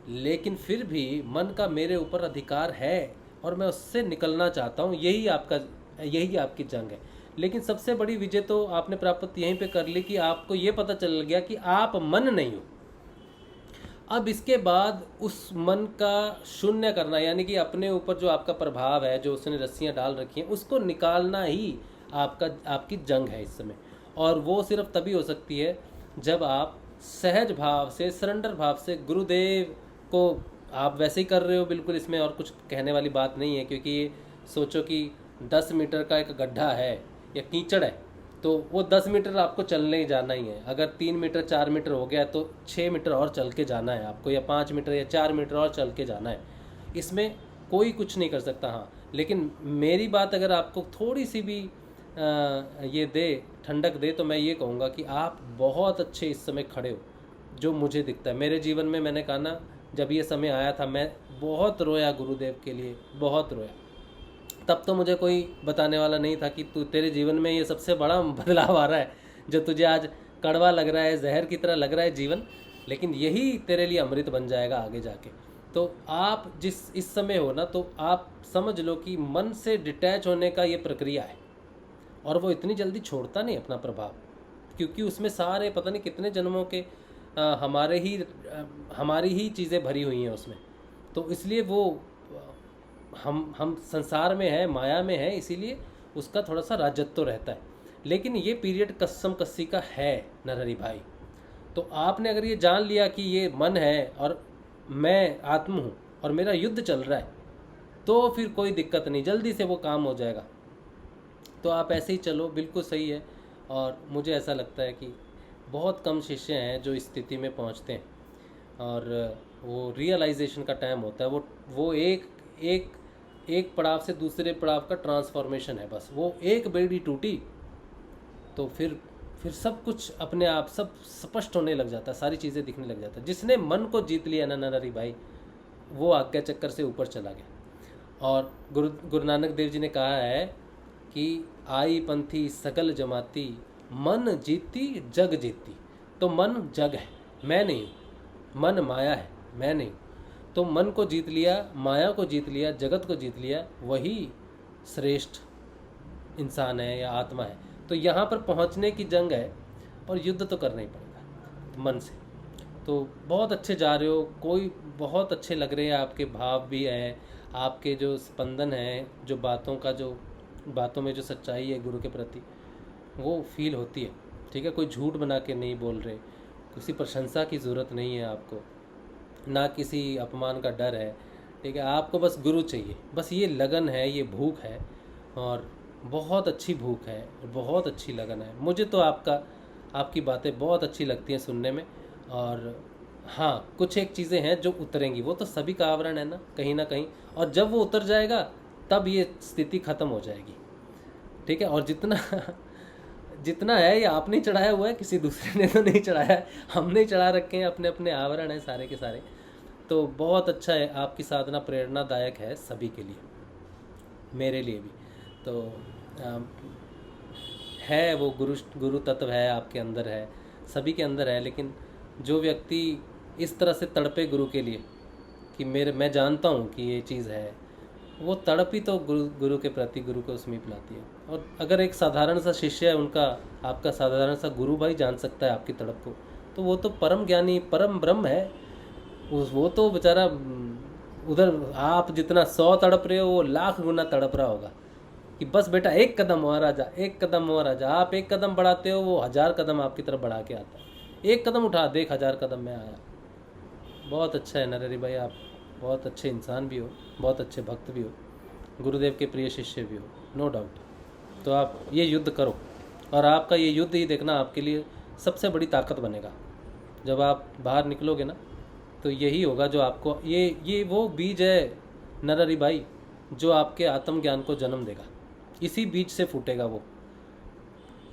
लेकिन फिर भी मन का मेरे ऊपर अधिकार है और मैं उससे निकलना चाहता हूँ। यही आपकी जंग है। लेकिन सबसे बड़ी विजय तो आपने प्राप्त यहीं पे कर ली कि आपको ये पता चल गया कि आप मन नहीं हो। अब इसके बाद उस मन का शून्य करना, यानी कि अपने ऊपर जो आपका प्रभाव है, जो उसने रस्सियाँ डाल रखी हैं, उसको निकालना ही आपकी जंग है इस समय। और वो सिर्फ तभी हो सकती है जब आप सहज भाव से, सरेंडर भाव से गुरुदेव को, आप वैसे ही कर रहे हो बिल्कुल, इसमें और कुछ कहने वाली बात नहीं है। क्योंकि ये सोचो कि 10 मीटर का एक गड्ढा है या कीचड़ है, तो वो 10 मीटर आपको चलने ही जाना ही है। अगर 3 मीटर 4 मीटर हो गया तो 6 मीटर और चल के जाना है आपको, या 5 मीटर या 4 मीटर और चल के जाना है। इसमें कोई कुछ नहीं कर सकता। हाँ, लेकिन मेरी बात अगर आपको थोड़ी सी भी ये दे, ठंडक दे, तो मैं ये कहूँगा कि आप बहुत अच्छे इस समय खड़े हो, जो मुझे दिखता है। मेरे जीवन में, मैंने कहा ना, जब ये समय आया था मैं बहुत रोया गुरुदेव के लिए, बहुत रोया। तब तो मुझे कोई बताने वाला नहीं था कि तेरे जीवन में ये सबसे बड़ा बदलाव आ रहा है, जो तुझे आज कड़वा लग रहा है, जहर की तरह लग रहा है जीवन, लेकिन यही तेरे लिए अमृत बन जाएगा आगे जाके। तो आप जिस इस समय हो ना, तो आप समझ लो कि मन से डिटैच होने का ये प्रक्रिया है, और वो इतनी जल्दी छोड़ता नहीं अपना प्रभाव। क्योंकि उसमें सारे पता नहीं कितने जन्मों के हमारी ही चीज़ें भरी हुई हैं उसमें। तो इसलिए वो हम संसार में है, माया में है, इसीलिए उसका थोड़ा सा राजत्व रहता है। लेकिन ये पीरियड कस्सम कस्सी का है नरहरि भाई। तो आपने अगर ये जान लिया कि ये मन है और मैं आत्म हूँ और मेरा युद्ध चल रहा है, तो फिर कोई दिक्कत नहीं, जल्दी से वो काम हो जाएगा। तो आप ऐसे ही चलो, बिल्कुल सही है। और मुझे ऐसा लगता है कि बहुत कम शिष्य हैं जो इस स्थिति में पहुंचते हैं, और वो रियलाइजेशन का टाइम होता है। वो एक पड़ाव से दूसरे पड़ाव का ट्रांसफॉर्मेशन है, बस वो एक बेड़ी टूटी तो फिर सब कुछ अपने आप सब स्पष्ट होने लग जाता है, सारी चीज़ें दिखने लग जाता है। जिसने मन को जीत लिया ना नरहरि भाई, वो आज्ञा चक्कर से ऊपर चला गया। और गुरु नानक देव जी ने कहा है कि आई पंथी सकल जमाती, मन जीती जग जीती। तो मन जग है, मैं नहीं हूँ, मन माया है, मैं नहीं। तो मन को जीत लिया, माया को जीत लिया, जगत को जीत लिया, वही श्रेष्ठ इंसान है या आत्मा है। तो यहाँ पर पहुँचने की जंग है और युद्ध तो करना ही पड़ेगा मन से। तो बहुत अच्छे जा रहे हो, कोई बहुत अच्छे लग रहे हैं, आपके भाव भी हैं, आपके जो स्पंदन है, जो बातों में जो सच्चाई है गुरु के प्रति, वो फील होती है। ठीक है, कोई झूठ बना के नहीं बोल रहे, किसी प्रशंसा की ज़रूरत नहीं है आपको, ना किसी अपमान का डर है। ठीक है, आपको बस गुरु चाहिए, बस ये लगन है, ये भूख है, और बहुत अच्छी भूख है और बहुत अच्छी लगन है। मुझे तो आपकी बातें बहुत अच्छी लगती हैं सुनने में। और हाँ, कुछ एक चीज़ें हैं जो उतरेंगी, वो तो सभी का आवरण है ना कहीं, और जब वो उतर जाएगा तब ये स्थिति ख़त्म हो जाएगी। ठीक है, और जितना है ये आपने चढ़ाया हुआ है, किसी दूसरे ने तो नहीं चढ़ाया है, हमने चढ़ा रखे हैं, अपने अपने आवरण हैं सारे के सारे। तो बहुत अच्छा है, आपकी साधना प्रेरणादायक है सभी के लिए, मेरे लिए भी। तो है वो गुरु तत्व है आपके अंदर, है सभी के अंदर है। लेकिन जो व्यक्ति इस तरह से तड़पे गुरु के लिए कि मैं जानता हूँ कि ये चीज़ है, वो तड़प ही तो गुरु के प्रति, गुरु को समीप लाती है। और अगर एक साधारण सा शिष्य है उनका, आपका साधारण सा गुरु भाई जान सकता है आपकी तड़प को, तो वो तो परम ज्ञानी, परम ब्रह्म है। वो तो बेचारा उधर आप जितना 100 तड़प रहे हो, वो लाख गुना तड़प रहा होगा कि बस बेटा एक कदम और आ जा, एक कदम और आ जा। आप एक कदम बढ़ाते हो, वो 1000 कदम आपकी तरफ बढ़ा के आता है। एक कदम उठा, देख 1000 कदम में आया। बहुत अच्छा है नरहरि भाई, आप बहुत अच्छे इंसान भी हो, बहुत अच्छे भक्त भी हो, गुरुदेव के प्रिय शिष्य भी हो, नो डाउट। तो आप ये युद्ध करो, और आपका ये युद्ध ही देखना आपके लिए सबसे बड़ी ताकत बनेगा। जब आप बाहर निकलोगे ना, तो यही होगा जो आपको, ये वो बीज है नरहरि भाई जो आपके आत्मज्ञान को जन्म देगा। इसी बीज से फूटेगा वो,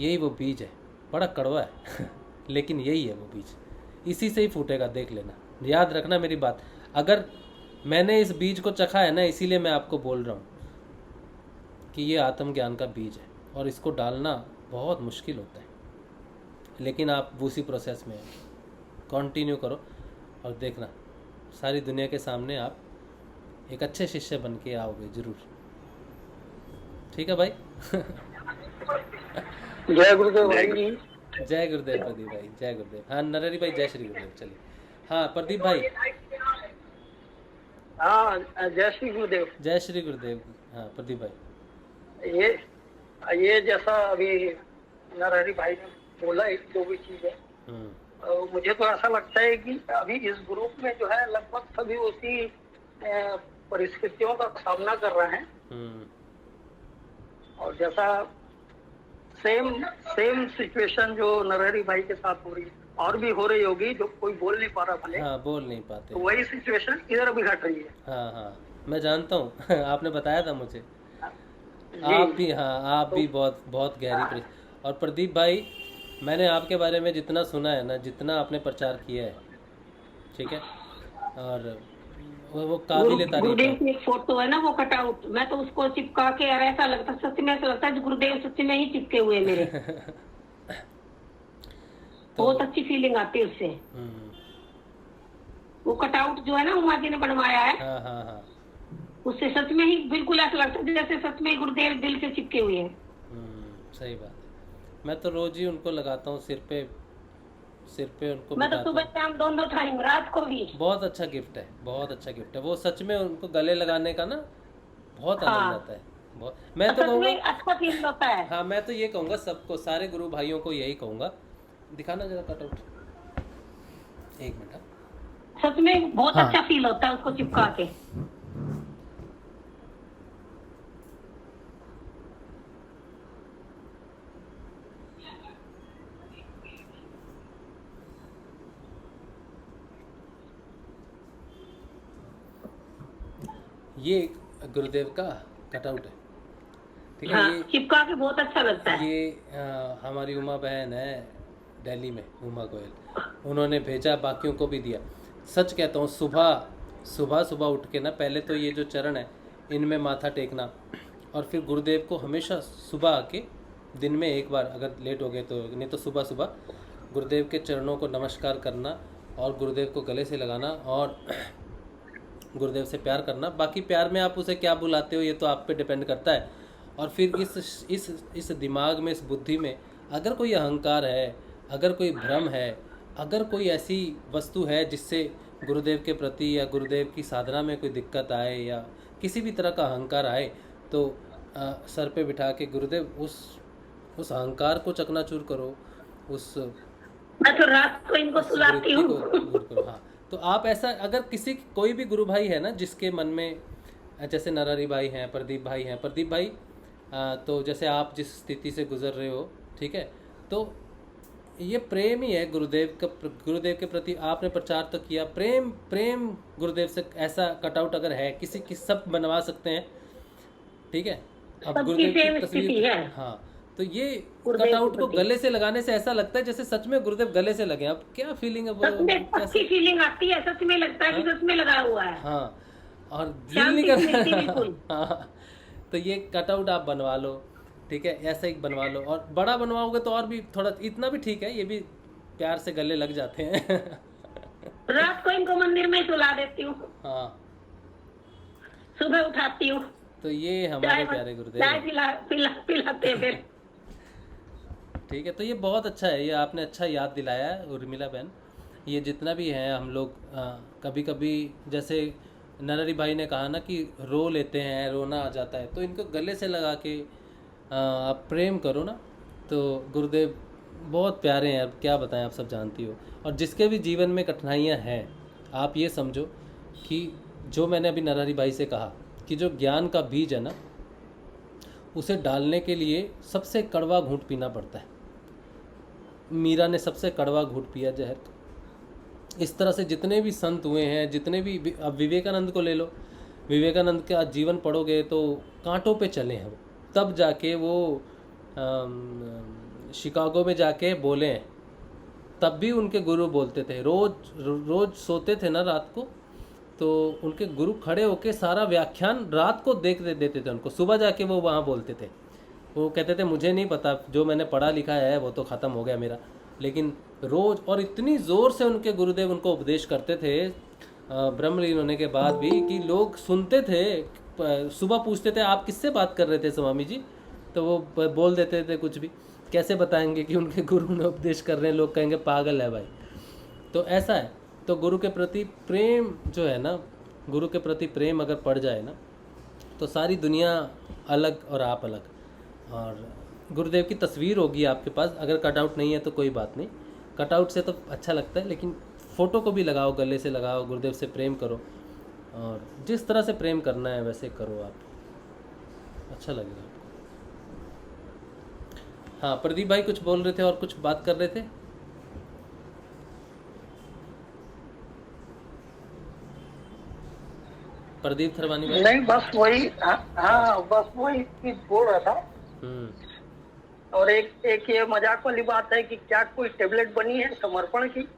यही वो बीज है। बड़ा कड़वा है लेकिन यही है वो बीज, इसी से ही फूटेगा, देख लेना, याद रखना मेरी बात। अगर मैंने इस बीज को चखा है ना, इसीलिए मैं आपको बोल रहा हूँ कि ये आत्मज्ञान का बीज है, और इसको डालना बहुत मुश्किल होता है। लेकिन आप उसी प्रोसेस में कंटिन्यू करो, और देखना सारी दुनिया के सामने आप एक अच्छे शिष्य बन के आओगे ज़रूर। ठीक है भाई जय गुरुदेव भाई जी। जय गुरुदेव प्रदीप भाई, जय गुरुदेव। हाँ नरहरि भाई, जय श्री गुरुदेव। चलिए, हाँ प्रदीप भाई। हाँ जय श्री गुरुदेव। जय श्री गुरुदेव। हाँ प्रदीप भाई, ये जैसा अभी नरहरि भाई ने बोला, एक जो भी चीज है, मुझे तो ऐसा लगता है कि अभी इस ग्रुप में जो है लगभग सभी उसी परिस्थितियों का सामना कर रहे हैं। और जैसा सेम सिचुएशन जो नरहरि भाई के साथ हो रही है, और भी हो रही होगी, जो कोई बोल नहीं पा रहा भले। हाँ, बोल नहीं पाते, तो वही सिचुएशन इधर भी घट रही है। हाँ हाँ, मैं जानता हूँ आपने बताया था मुझे। आप भी, हाँ आप भी बहुत बहुत गहरी। और प्रदीप भाई, मैंने आपके बारे में जितना सुना है ना, जितना आपने प्रचार किया है, ठीक है, और वो काबिल तारीफ है। की एक फोटो है ना, वो कटआउट, मैं तो उसको चिपका के, यार ऐसा लगता, सच में ऐसा लगता है गुरुदेव सच में ही चिपके हुए मेरे तो बहुत अच्छी फीलिंग आती है उससे। वो कटआउट जो है ना, उमा जी ने बनवाया है, हाँ हाँ हाँ, उससे सच में ही बिल्कुल ऐसा लगता है जैसे सच में गुरुदेव दिल से चिपके हुए हैं। सही बात है। मैं तो रोज ही उनको लगाता हूँ सिर पे उनको मैं तो बिठाता सुबह हूँ। शाम दोनों टाइम, रात को भी। बहुत अच्छा गिफ्ट है, बहुत अच्छा गिफ्ट है वो, सच में उनको गले लगाने का ना बहुत आनंद हाँ। आता है, बहुत। मैं तो सच में कहूँगा, अच्छा फील होता है। हाँ मैं तो ये कहूँगा सबको, सारे गुरु भाइयों को यही कहूँगा, दिखाना जरा कटआउट, एक मिनट। सच में बहुत हाँ। अच्छा फील होता है उसको चिपका के। ये गुरुदेव का कटआउट है, ठीक है। हाँ, ये चिपका के बहुत अच्छा लगता है। ये हमारी उमा बहन है दिल्ली में, उमा गोयल, उन्होंने भेजा, बाकियों को भी दिया। सच कहता हूँ, सुबह उठ के ना, पहले तो ये जो चरण है इनमें माथा टेकना, और फिर गुरुदेव को हमेशा सुबह आके, दिन में एक बार, अगर लेट हो गए तो, नहीं तो सुबह गुरुदेव के चरणों को नमस्कार करना और गुरुदेव को गले से लगाना और गुरुदेव से प्यार करना। बाकी प्यार में आप उसे क्या बुलाते हो ये तो आप पे डिपेंड करता है। और फिर इस दिमाग में, इस बुद्धि में अगर कोई अहंकार है, अगर कोई भ्रम है, अगर कोई ऐसी वस्तु है जिससे गुरुदेव के प्रति या गुरुदेव की साधना में कोई दिक्कत आए या किसी भी तरह का अहंकार आए, तो सर पे बिठा के गुरुदेव उस अहंकार को चकनाचूर करो, उस मैं तो रात को इनको सुलाती वृत्ति को हूँ। दूर करो। हाँ, तो आप ऐसा, अगर कोई भी गुरु भाई है ना जिसके मन में, जैसे नरहरि भाई हैं, प्रदीप भाई, तो जैसे आप जिस स्थिति से गुजर रहे हो, ठीक है, तो ये प्रेम ही है गुरुदेव के प्रति। आपने प्रचार तो किया, प्रेम गुरुदेव से। ऐसा कटआउट अगर है किसी की, सब बनवा सकते हैं, ठीक है। अब गुरुदेव की तस्वीर है। हाँ, तो ये कटआउट को गले से लगाने से ऐसा लगता है जैसे सच में गुरुदेव गले से लगे। अब क्या फीलिंग है, सच में अच्छी फीलिंग आती है, सच में लगता है कि सच में लगा हुआ है। हाँ, और दिल नहीं करता। हाँ, तो ये कटआउट आप बनवा लो, ठीक है, ऐसा ही बनवा लो। और बड़ा बनवाओगे तो और भी थोड़ा, इतना भी ठीक है, ये भी प्यार से गले लग जाते हैं। रात को इनको मंदिर में सुला देती हूँ, हाँ, सुबह उठाती हूँ, तो ये हमारे प्यारे गुरुदेव चाय पिलाते हैं फिर। ठीक है, तो ये बहुत अच्छा है, ये आपने अच्छा याद दिलाया है उर्मिला बहन। ये जितना भी है हम लोग कभी कभी, जैसे नरहरि भाई ने कहा ना कि रो लेते हैं, रोना आ जाता है, तो इनको गले से लगा के आप प्रेम करो ना, तो गुरुदेव बहुत प्यारे हैं। अब क्या बताएं, आप सब जानती हो। और जिसके भी जीवन में कठिनाइयाँ हैं, आप ये समझो कि जो मैंने अभी नरहरि भाई से कहा कि जो ज्ञान का बीज है ना, उसे डालने के लिए सबसे कड़वा घूंट पीना पड़ता है। मीरा ने सबसे कड़वा घूंट पिया जहर। इस तरह से जितने भी संत हुए हैं, जितने भी, अब विवेकानंद को ले लो, विवेकानंद का जीवन पढ़ोगे तो कांटों पे चले हैं वो, तब जाके वो शिकागो में जाके बोले हैं। तब भी उनके गुरु बोलते थे, रोज सोते थे ना रात को, तो उनके गुरु खड़े होके सारा व्याख्यान रात को देख देते थे उनको, सुबह जाके वो वहाँ बोलते थे। वो कहते थे मुझे नहीं पता, जो मैंने पढ़ा लिखा है वो तो ख़त्म हो गया मेरा, लेकिन रोज़, और इतनी ज़ोर से उनके गुरुदेव उनको उपदेश करते थे ब्रह्मलीन होने के बाद भी, कि लोग सुनते थे। सुबह पूछते थे आप किससे बात कर रहे थे स्वामी जी, तो वो बोल देते थे कुछ भी। कैसे बताएंगे कि उनके गुरु ने उपदेश कर रहे हैं, लोग कहेंगे पागल है भाई। तो ऐसा है, तो गुरु के प्रति प्रेम जो है ना, गुरु के प्रति प्रेम अगर पड़ जाए ना, तो सारी दुनिया अलग और आप अलग। और गुरुदेव की तस्वीर होगी आपके पास, अगर कटआउट नहीं है तो कोई बात नहीं, कटआउट से तो अच्छा लगता है, लेकिन फ़ोटो को भी लगाओ, गले से लगाओ, गुरुदेव से प्रेम करो, और जिस तरह से प्रेम करना है वैसे करो आप, अच्छा लगेगा आपको। हाँ, प्रदीप भाई कुछ बोल रहे थे और कुछ बात कर रहे थे। प्रदीप थरवानी भाई। नहीं, बस वही, हाँ बस वही चीज बोल रहा था। और एक ये मजाक वाली बात है कि क्या कोई टेबलेट बनी है समर्पण की?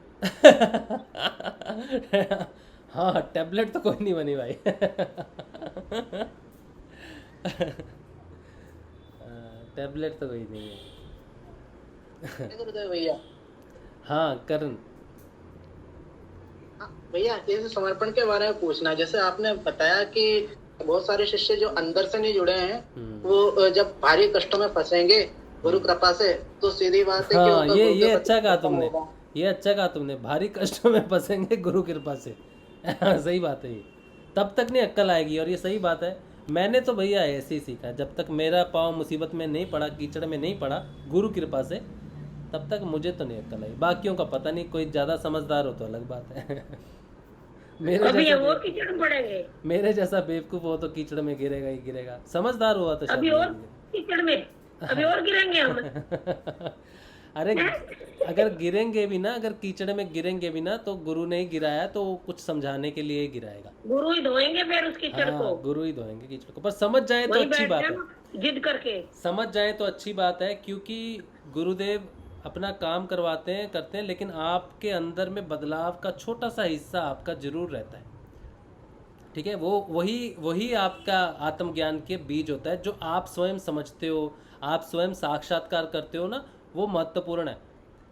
हाँ, टेबलेट तो कोई नहीं बनी भाई। टेबलेट तो कोई नहीं है। भैया, हाँ करण भैया, जैसे समर्पण के बारे में पूछना, जैसे आपने बताया कि बहुत सारे शिष्य जो अंदर से नहीं जुड़े हैं, वो जब भारी कष्टों में फंसेंगे गुरु कृपा से, तो सीधी बात है कि हाँ, उनका ये गुरुदेव अच्छा कहा खत्म तुमने, होगा। ये अच्छा कहा तुमने, भारी कष्टों में फंसेंगे गुरु कृपा से। सही बात है ये, तब तक नहीं अक्ल आएगी। और ये सही बात है, मैंने तो भैया ऐसे ही सीखा है, जब तक मेरा पाँव मुसीबत में नहीं पड़ा, कीचड़ में नहीं पड़ा गुरु कृपा से, तब तक मुझे तो नहीं अक्ल आई। बाकियों का पता नहीं, कोई ज़्यादा समझदार हो तो अलग बात है। मेरे अभी जैसा और कीचड़ में पड़ेंगे, मेरे जैसा बेवकूफ़ हो तो कीचड़ में गिरेगा ही गिरेगा, समझदार हुआ तो शायद अभी नहीं और कीचड़ में, अभी और गिरेंगे हम। गिरेगा। अरे अगर गिरेंगे भी ना, अगर कीचड़ में गिरेंगे भी ना, तो गुरु ने ही गिराया, तो वो कुछ समझाने के लिए ही गिराएगा। गुरु ही धोएंगे फिर उस कीचड़ को, हाँ, गुरु ही धोएंगे कीचड़ को, पर समझ जाए तो वही अच्छी बैठ बात जाए है, ना, जिद करके। समझ जाए तो अच्छी बात है, क्योंकि गुरुदेव अपना काम करवाते हैं, करते हैं, लेकिन आपके अंदर में बदलाव का छोटा सा हिस्सा आपका जरूर रहता है। ठीक है, वो वही आपका आत्मज्ञान के बीज होता है, जो आप स्वयं समझते हो, आप स्वयं साक्षात्कार करते हो ना, वो महत्वपूर्ण है।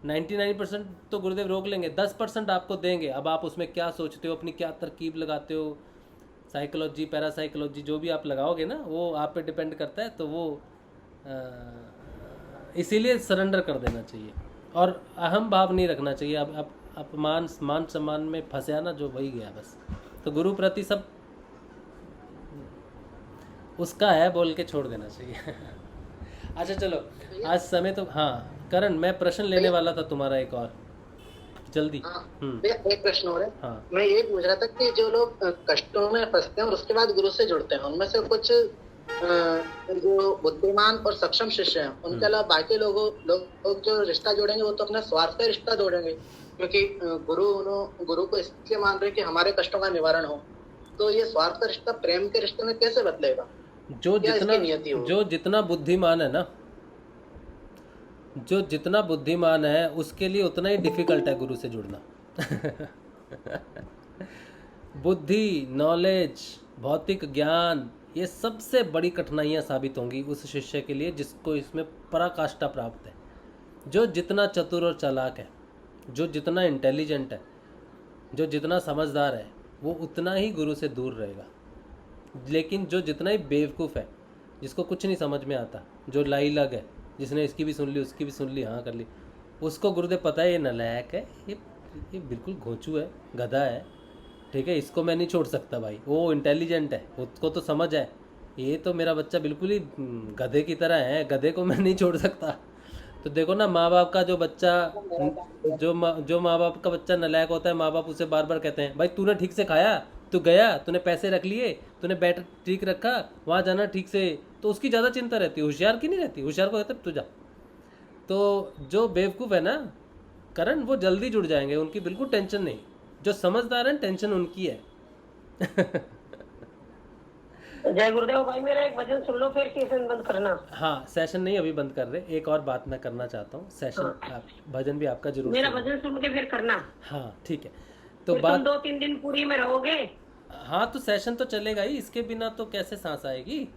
99% तो गुरुदेव रोक लेंगे, 10% आपको देंगे। अब आप उसमें क्या सोचते हो, अपनी क्या तरकीब लगाते हो, साइकोलॉजी, पैरासाइकोलॉजी, जो भी आप लगाओगे ना, वो आप पे डिपेंड करता है। तो वो इसीलिए सरेंडर कर देना चाहिए और अहम भाव नहीं रखना चाहिए। अब अपमान मान सम्मान में फंसा ना जो, वही गया बस। तो गुरु प्रति सब उसका है बोल के छोड़ देना चाहिए। अच्छा चलो, आज समय तो, हाँ करण, मैं प्रश्न लेने वाला था तुम्हारा एक और, जल्दी। हाँ, एक प्रश्न और है। हाँ। मैं ये पूछ रहा था कि जो लोग कष्टों में फंसते हैं और उसके बाद गुरु से जुड़ते हैं, उनमें से कुछ जो बुद्धिमान और सक्षम शिष्य हैं, उनके अलावा बाकी लोग जो रिश्ता जोड़ेंगे वो तो अपना स्वार्थ का रिश्ता जोड़ेंगे, क्योंकि गुरु को इसलिए मान रहे हैं कि हमारे कष्टों का निवारण हो। तो ये स्वार्थ का रिश्ता प्रेम के रिश्ते में कैसे बदलेगा? जो जितना बुद्धिमान है ना, जो जितना बुद्धिमान है उसके लिए उतना ही डिफिकल्ट है गुरु से जुड़ना। बुद्धि, नॉलेज, भौतिक ज्ञान, ये सबसे बड़ी कठिनाइयाँ साबित होंगी उस शिष्य के लिए जिसको इसमें पराकाष्ठा प्राप्त है। जो जितना चतुर और चालाक है, जो जितना इंटेलिजेंट है, जो जितना समझदार है, वो उतना ही गुरु से दूर रहेगा। लेकिन जो जितना ही बेवकूफ़ है, जिसको कुछ नहीं समझ में आता, जो लाइलग है, जिसने इसकी भी सुन ली उसकी भी सुन ली, हाँ कर ली, उसको गुरुदेव पता है ये नालायक है, ये बिल्कुल घोंचू है, गधा है, ठीक है, इसको मैं नहीं छोड़ सकता भाई। वो इंटेलिजेंट है, उसको तो समझ है, ये तो मेरा बच्चा बिल्कुल ही गधे की तरह है, गधे को मैं नहीं छोड़ सकता। तो देखो ना, माँ बाप का जो बच्चा, जो माँ बाप का बच्चा नालायक होता है, माँ बाप उसे बार बार कहते हैं, भाई तूने ठीक से खाया, तू गया, तूने पैसे रख लिए, तूने बैट ठीक रखा, वहाँ जाना ठीक से, तो उसकी ज़्यादा चिंता रहती है। होशियार की नहीं रहती, होशियार को कहते तू जा। तो जो बेवकूफ़ है ना करण, वो जल्दी जुड़ जाएंगे, उनकी बिल्कुल टेंशन नहीं। जो समझदार है टेंशन उनकी है। जय गुरुदेव भाई, मेरा एक भजन सुन लो फिर सेशन बंद करना। हाँ, सेशन नहीं अभी बंद कर रहे, एक और बात मैं करना चाहता हूँ। सेशन भजन भी आपका जरूर, मेरा भजन सुन के फिर करना। हाँ ठीक है। तो तुम 2-3 दिन पूरी में रहोगे। हाँ, तो सेशन तो चलेगा ही, इसके बिना तो कैसे सांस आएगी।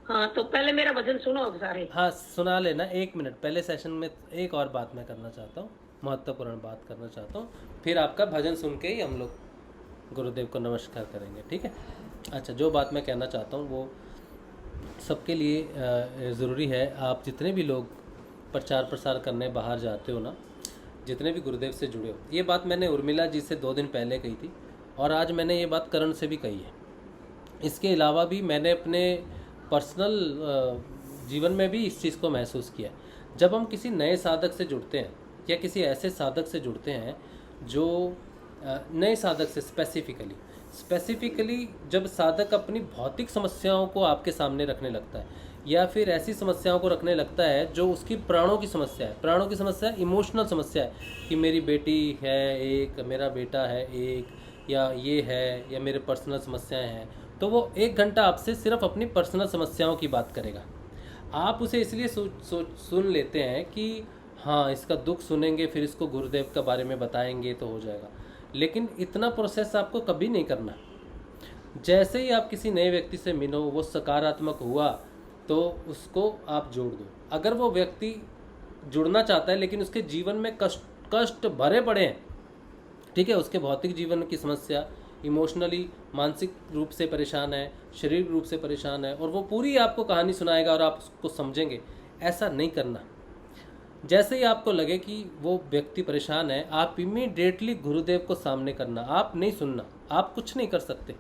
हाँ, तो पहले मेरा भजन सुनो अब सारे। हाँ सुना लेना, 1 मिनट पहले सेशन में एक और बात मैं करना चाहता हूँ, महत्वपूर्ण बात करना चाहता हूँ, फिर आपका भजन सुन के ही हम लोग गुरुदेव को नमस्कार करेंगे, ठीक है। अच्छा, जो बात मैं कहना चाहता हूँ वो सबके लिए ज़रूरी है। आप जितने भी लोग प्रचार प्रसार करने बाहर जाते हो ना, जितने भी गुरुदेव से जुड़े हो, ये बात मैंने उर्मिला जी से 2 दिन पहले कही थी और आज मैंने ये बात करण से भी कही है। इसके अलावा भी मैंने अपने पर्सनल जीवन में भी इस चीज़ को महसूस किया। जब हम किसी नए साधक से जुड़ते हैं या किसी ऐसे साधक से जुड़ते हैं जो नए साधक से स्पेसिफिकली जब साधक अपनी भौतिक समस्याओं को आपके सामने रखने लगता है या फिर ऐसी समस्याओं को रखने लगता है जो उसकी प्राणों की समस्या है, प्राणों की समस्या है, इमोशनल समस्या है कि मेरी बेटी है एक, मेरा बेटा है एक, या ये है, या मेरे पर्सनल समस्याएं हैं, तो वो 1 घंटा आपसे सिर्फ अपनी पर्सनल समस्याओं की बात करेगा। आप उसे इसलिए सुन लेते हैं कि हाँ इसका दुख सुनेंगे फिर इसको गुरुदेव के बारे में बताएंगे तो हो जाएगा, लेकिन इतना प्रोसेस आपको कभी नहीं करना। जैसे ही आप किसी नए व्यक्ति से मिलो, वो सकारात्मक हुआ तो उसको आप जोड़ दो। अगर वो व्यक्ति जुड़ना चाहता है लेकिन उसके जीवन में कष्ट भरे पड़े हैं, ठीक है, उसके भौतिक जीवन की समस्या, इमोशनली मानसिक रूप से परेशान है, शारीरिक रूप से परेशान है, और वो पूरी आपको कहानी सुनाएगा और आप उसको समझेंगे। ऐसा नहीं करना। जैसे ही आपको लगे कि वो व्यक्ति परेशान है, आप इमीडिएटली गुरुदेव को सामने करना, आप नहीं सुनना, आप कुछ नहीं कर सकते।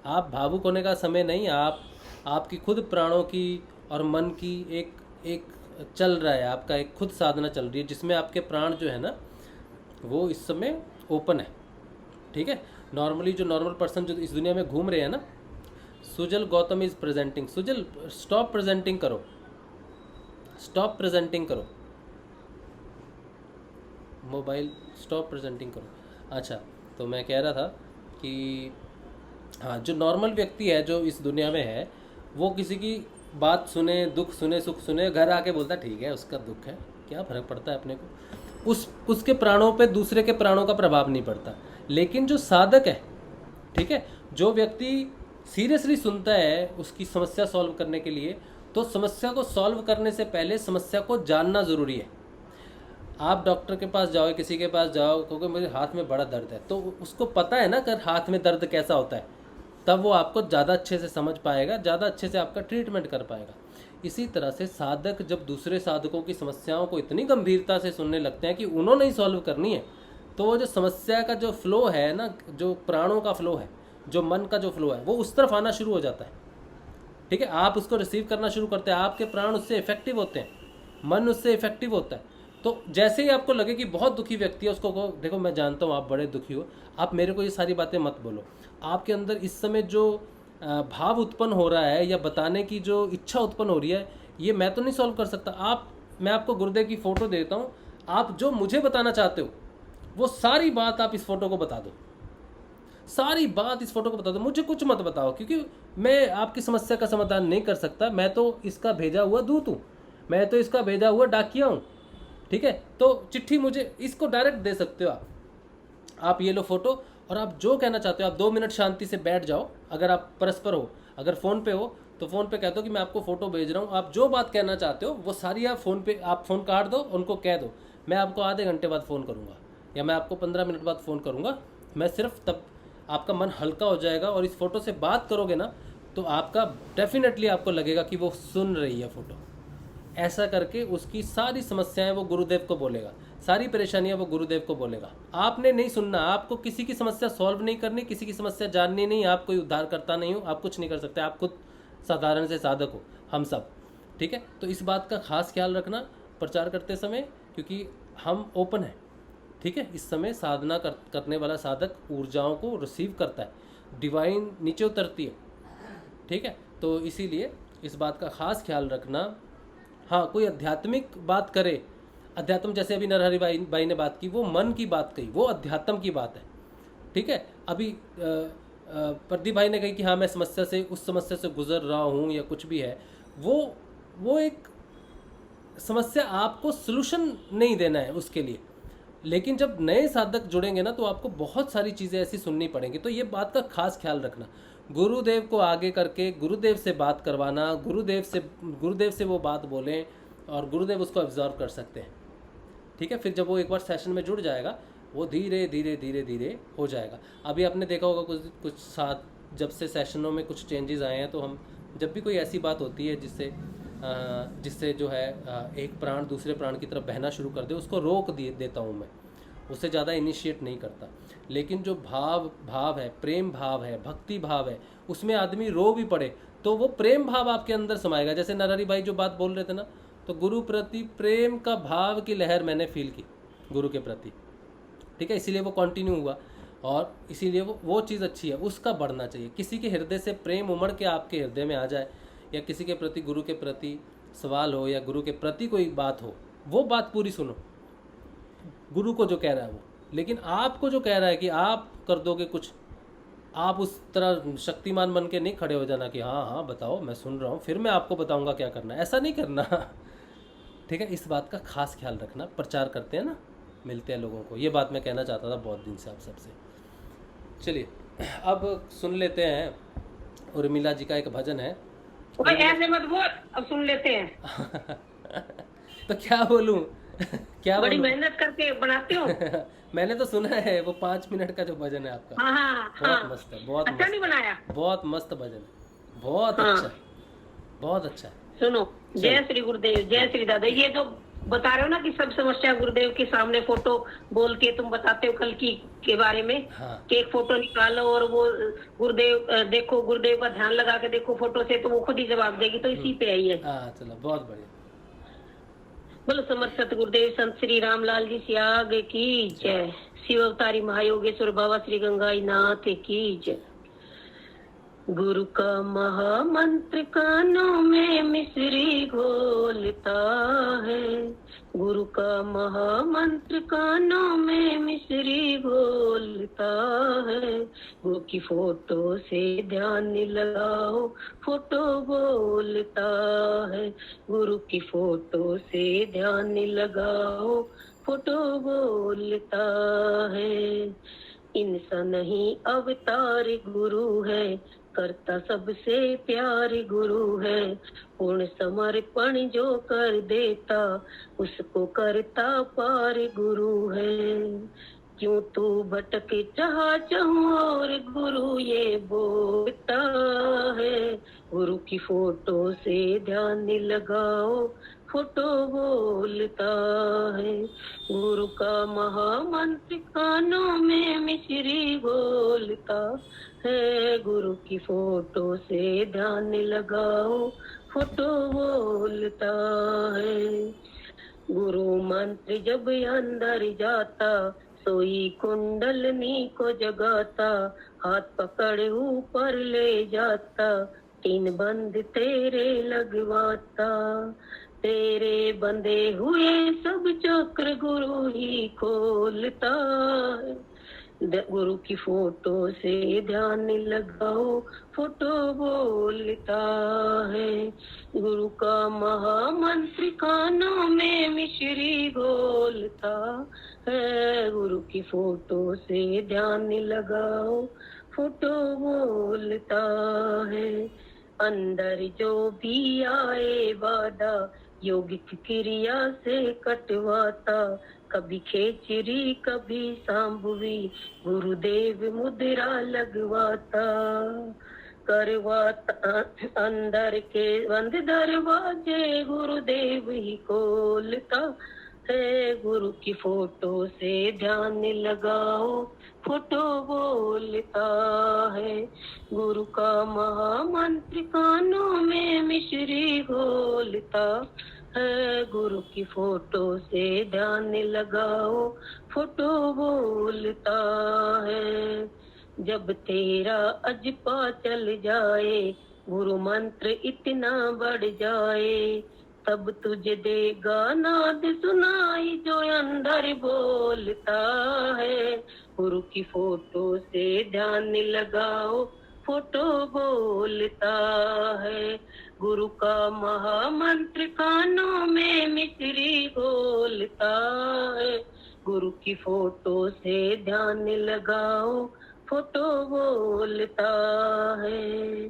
आप भावुक होने का समय नहीं, आपकी खुद प्राणों की और मन की एक चल रहा है, आपका एक खुद साधना चल रही है जिसमें आपके प्राण जो है ना वो इस समय ओपन है। ठीक है, नॉर्मली जो नॉर्मल पर्सन जो इस दुनिया में घूम रहे हैं ना, Sujal Gautam is presenting, Sujal stop presenting करो, स्टॉप प्रेजेंटिंग करो, मोबाइल स्टॉप प्रेजेंटिंग करो। अच्छा, तो मैं कह रहा था कि हाँ, जो नॉर्मल व्यक्ति है जो इस दुनिया में है, वो किसी की बात सुने, दुख सुने, सुख सुने, घर आके बोलता ठीक है उसका दुख है, क्या फ़र्क पड़ता है अपने को, उसके प्राणों पे दूसरे के प्राणों का प्रभाव नहीं पड़ता। लेकिन जो साधक है, ठीक है, जो व्यक्ति सीरियसली सुनता है उसकी समस्या सॉल्व करने के लिए, तो समस्या को सॉल्व करने से पहले समस्या को जानना ज़रूरी है। आप डॉक्टर के पास जाओ, किसी के पास जाओ, क्योंकि मुझे हाथ में बड़ा दर्द है, तो उसको पता है ना कि हाथ में दर्द कैसा होता है, तब वो आपको ज़्यादा अच्छे से समझ पाएगा, ज़्यादा अच्छे से आपका ट्रीटमेंट कर पाएगा। इसी तरह से साधक जब दूसरे साधकों की समस्याओं को इतनी गंभीरता से सुनने लगते हैं कि उन्होंने ही सॉल्व करनी है, तो वो जो समस्या का जो फ्लो है ना, जो प्राणों का फ्लो है, जो मन का जो फ्लो है, वो उस तरफ आना शुरू हो जाता है। ठीक है, आप उसको रिसीव करना शुरू करते हैं, आपके प्राण उससे इफेक्टिव होते हैं, मन उससे इफेक्टिव होता है। तो जैसे ही आपको लगे कि बहुत दुखी व्यक्ति है, उसको कहो देखो मैं जानता हूँ आप बड़े दुखी हो, आप मेरे को ये सारी बातें मत बोलो, आपके अंदर इस समय जो भाव उत्पन्न हो रहा है या बताने की जो इच्छा उत्पन्न हो रही है, ये मैं तो नहीं सॉल्व कर सकता, मैं आपको गुरुदेव की फ़ोटो देता हूँ, आप जो मुझे बताना चाहते हो वो सारी बात आप इस फोटो को बता दो, सारी बात इस फोटो को बता दो, मुझे कुछ मत बताओ, क्योंकि मैं आपकी समस्या का समाधान नहीं कर सकता, मैं तो इसका भेजा हुआ दूत हूँ, मैं तो इसका भेजा हुआ डाकिया हूँ। ठीक है, तो चिट्ठी मुझे इसको डायरेक्ट दे सकते हो आप ये लो फोटो, और आप जो कहना चाहते हो आप 2 मिनट शांति से बैठ जाओ। अगर आप परस्पर हो, अगर फ़ोन पे हो तो फ़ोन पे कह दो कि मैं आपको फ़ोटो भेज रहा हूँ, आप जो बात कहना चाहते हो वो सारी आप फ़ोन पे, आप फ़ोन काट दो, उनको कह दो मैं आपको आधे घंटे बाद फ़ोन करूँगा या मैं आपको 15 मिनट बाद फ़ोन करूँगा। मैं सिर्फ तब आपका मन हल्का हो जाएगा, और इस फ़ोटो से बात करोगे ना तो आपका डेफिनेटली आपको लगेगा कि वो सुन रही है फ़ोटो। ऐसा करके उसकी सारी समस्याएं वो गुरुदेव को बोलेगा, सारी परेशानियां वो गुरुदेव को बोलेगा। आपने नहीं सुनना, आपको किसी की समस्या सॉल्व नहीं करनी, किसी की समस्या जाननी नहीं, आप कोई उद्धार करता नहीं हो, आप कुछ नहीं कर सकते, आप खुद साधारण से साधक हो, हम सब। ठीक है, तो इस बात का खास ख्याल रखना प्रचार करते समय, क्योंकि हम ओपन हैं। ठीक है, इस समय साधना करने वाला साधक ऊर्जाओं को रिसीव करता है, डिवाइन नीचे उतरती है। ठीक है, तो इसीलिए इस बात का खास ख्याल रखना। हाँ, कोई आध्यात्मिक बात करे, अध्यात्म जैसे अभी नरहरि भाई ने बात की, वो मन की बात कही, वो अध्यात्म की बात है। ठीक है, अभी प्रदीप भाई ने कही कि हाँ मैं समस्या से, उस समस्या से गुजर रहा हूँ या कुछ भी है, वो एक समस्या, आपको सलूशन नहीं देना है उसके लिए। लेकिन जब नए साधक जुड़ेंगे ना तो आपको बहुत सारी चीज़ें ऐसी सुननी पड़ेंगी, तो ये बात का खास ख्याल रखना। गुरुदेव को आगे करके गुरुदेव से बात करवाना, गुरुदेव से वो बात बोलें और गुरुदेव उसको एब्जॉर्व कर सकते हैं। ठीक है, फिर जब वो एक बार सेशन में जुड़ जाएगा, वो धीरे धीरे धीरे धीरे हो जाएगा। अभी आपने देखा होगा कुछ साथ जब से सेशनों में कुछ चेंजेस आए हैं, तो हम जब भी कोई ऐसी बात होती है जिससे जो है एक प्राण दूसरे प्राण की तरफ बहना शुरू कर दे, उसको रोक देता हूँ मैं, उससे ज़्यादा इनिशिएट नहीं करता। लेकिन जो भाव है, प्रेम भाव है, भक्ति भाव है, उसमें आदमी रो भी पड़े तो वो प्रेम भाव आपके अंदर समाएगा। जैसे नरहरि भाई जो बात बोल रहे थे ना, तो गुरु प्रति प्रेम का भाव की लहर मैंने फील की गुरु के प्रति। ठीक है, इसीलिए वो कंटिन्यू हुआ, और इसीलिए वो चीज़ अच्छी है, उसका बढ़ना चाहिए। किसी के हृदय से प्रेम उमड़ के आपके हृदय में आ जाए, या किसी के प्रति, गुरु के प्रति सवाल हो या गुरु के प्रति कोई बात हो, वो बात पूरी सुनो, गुरु को जो कह रहा है वो। लेकिन आपको जो कह रहा है कि आप कर दोगे कुछ, आप उस तरह शक्तिमान बन के नहीं खड़े हो जाना कि हाँ हाँ बताओ मैं सुन रहा हूँ, फिर मैं आपको बताऊँगा क्या करना है, ऐसा नहीं करना। ठीक है, इस बात का खास ख्याल रखना। प्रचार करते हैं ना, मिलते हैं लोगों को, ये बात मैं कहना चाहता था बहुत दिन से आप सबसे। चलिए अब सुन लेते हैं, उर्मिला जी का एक भजन है। ऐसे मत बोल, अब सुन लेते हैं। तो क्या बोलूं, क्या बड़ी बोलूं? मेहनत करके बनाते हो। मैंने तो सुना है वो 5 मिनट का जो भजन है आपका, हाँ हाँ बहुत हाँ, मस्त है, बहुत अच्छा मस्त, नहीं बनाया। बहुत मस्त भजन है, बहुत हाँ। अच्छा है, बहुत अच्छा है। सुनो, जय श्री गुरुदेव, जय श्री दादा। ये जो बता रहे हो ना कि सब समस्या गुरुदेव के सामने फोटो बोल के तुम बताते हो कल की के बारे में, हाँ। कि एक फोटो निकालो और वो गुरुदेव देखो, गुरुदेव का ध्यान लगा के देखो फोटो से, तो वो खुद ही जवाब देगी। तो इसी पे आई है। हाँ चलो, बहुत बढ़िया। बोलो समर्थ सत गुरुदेव संत श्री रामलाल जी से आगे की जय। शिव अवतारी महायोगेश्वर बाबा श्री गंगाई नाथ की जय। गुरु का महामंत्र कानों में मिश्री घोलता है, गुरु का महामंत्र कानों में मिश्री घोलता है। गुरु की फोटो से ध्यान लगाओ, फोटो बोलता है। गुरु की फोटो से ध्यान लगाओ, फोटो बोलता है। इंसान नहीं अवतार गुरु है, करता सबसे प्यार गुरु है। पूर्ण समर्पण जो कर देता, उसको करता पार गुरु है। क्यों तू भटक चाहूं और गुरु ये बोलता है। गुरु की फोटो से ध्यान लगाओ, फोटो बोलता है। गुरु का महामंत्र कानों में मिश्री घोलता है। गुरु की फोटो से ध्यान लगाओ, फोटो बोलता है। गुरु मंत्र जब अंदर जाता, सोई कुंडलनी को जगाता। हाथ पकड़ ऊपर ले जाता, 3 बंद तेरे लगवाता। तेरे बंधे हुए सब चक्र गुरु ही खोलता है। गुरु की फोटो से ध्यान लगाओ, फोटो बोलता है। गुरु का महामंत्र कानों में मिश्री घोलता है। गुरु की फोटो से ध्यान लगाओ, फोटो बोलता है। अंदर जो भी आए बाधा, योगिक क्रिया से कटवाता। कभी खेचरी कभी सांभवी, गुरुदेव मुद्रा लगवाता। करवाता अंदर के बंद दरवाजे, गुरुदेव ही खोलता है। गुरु की फोटो से ध्यान लगाओ, फोटो बोलता है। गुरु का महामंत्र कानों में मिश्री घोलता है। गुरु की फोटो से ध्यान लगाओ, फोटो बोलता है। जब तेरा अजपा चल जाए, गुरु मंत्र इतना बढ़ जाए, तब तुझे देगा नाद सुनाई जो अंदर बोलता है। गुरु की फोटो से ध्यान लगाओ, फोटो बोलता है। गुरु का महामंत्र कानों में मिश्री घोलता है। गुरु की फोटो से ध्यान लगाओ, फोटो बोलता है।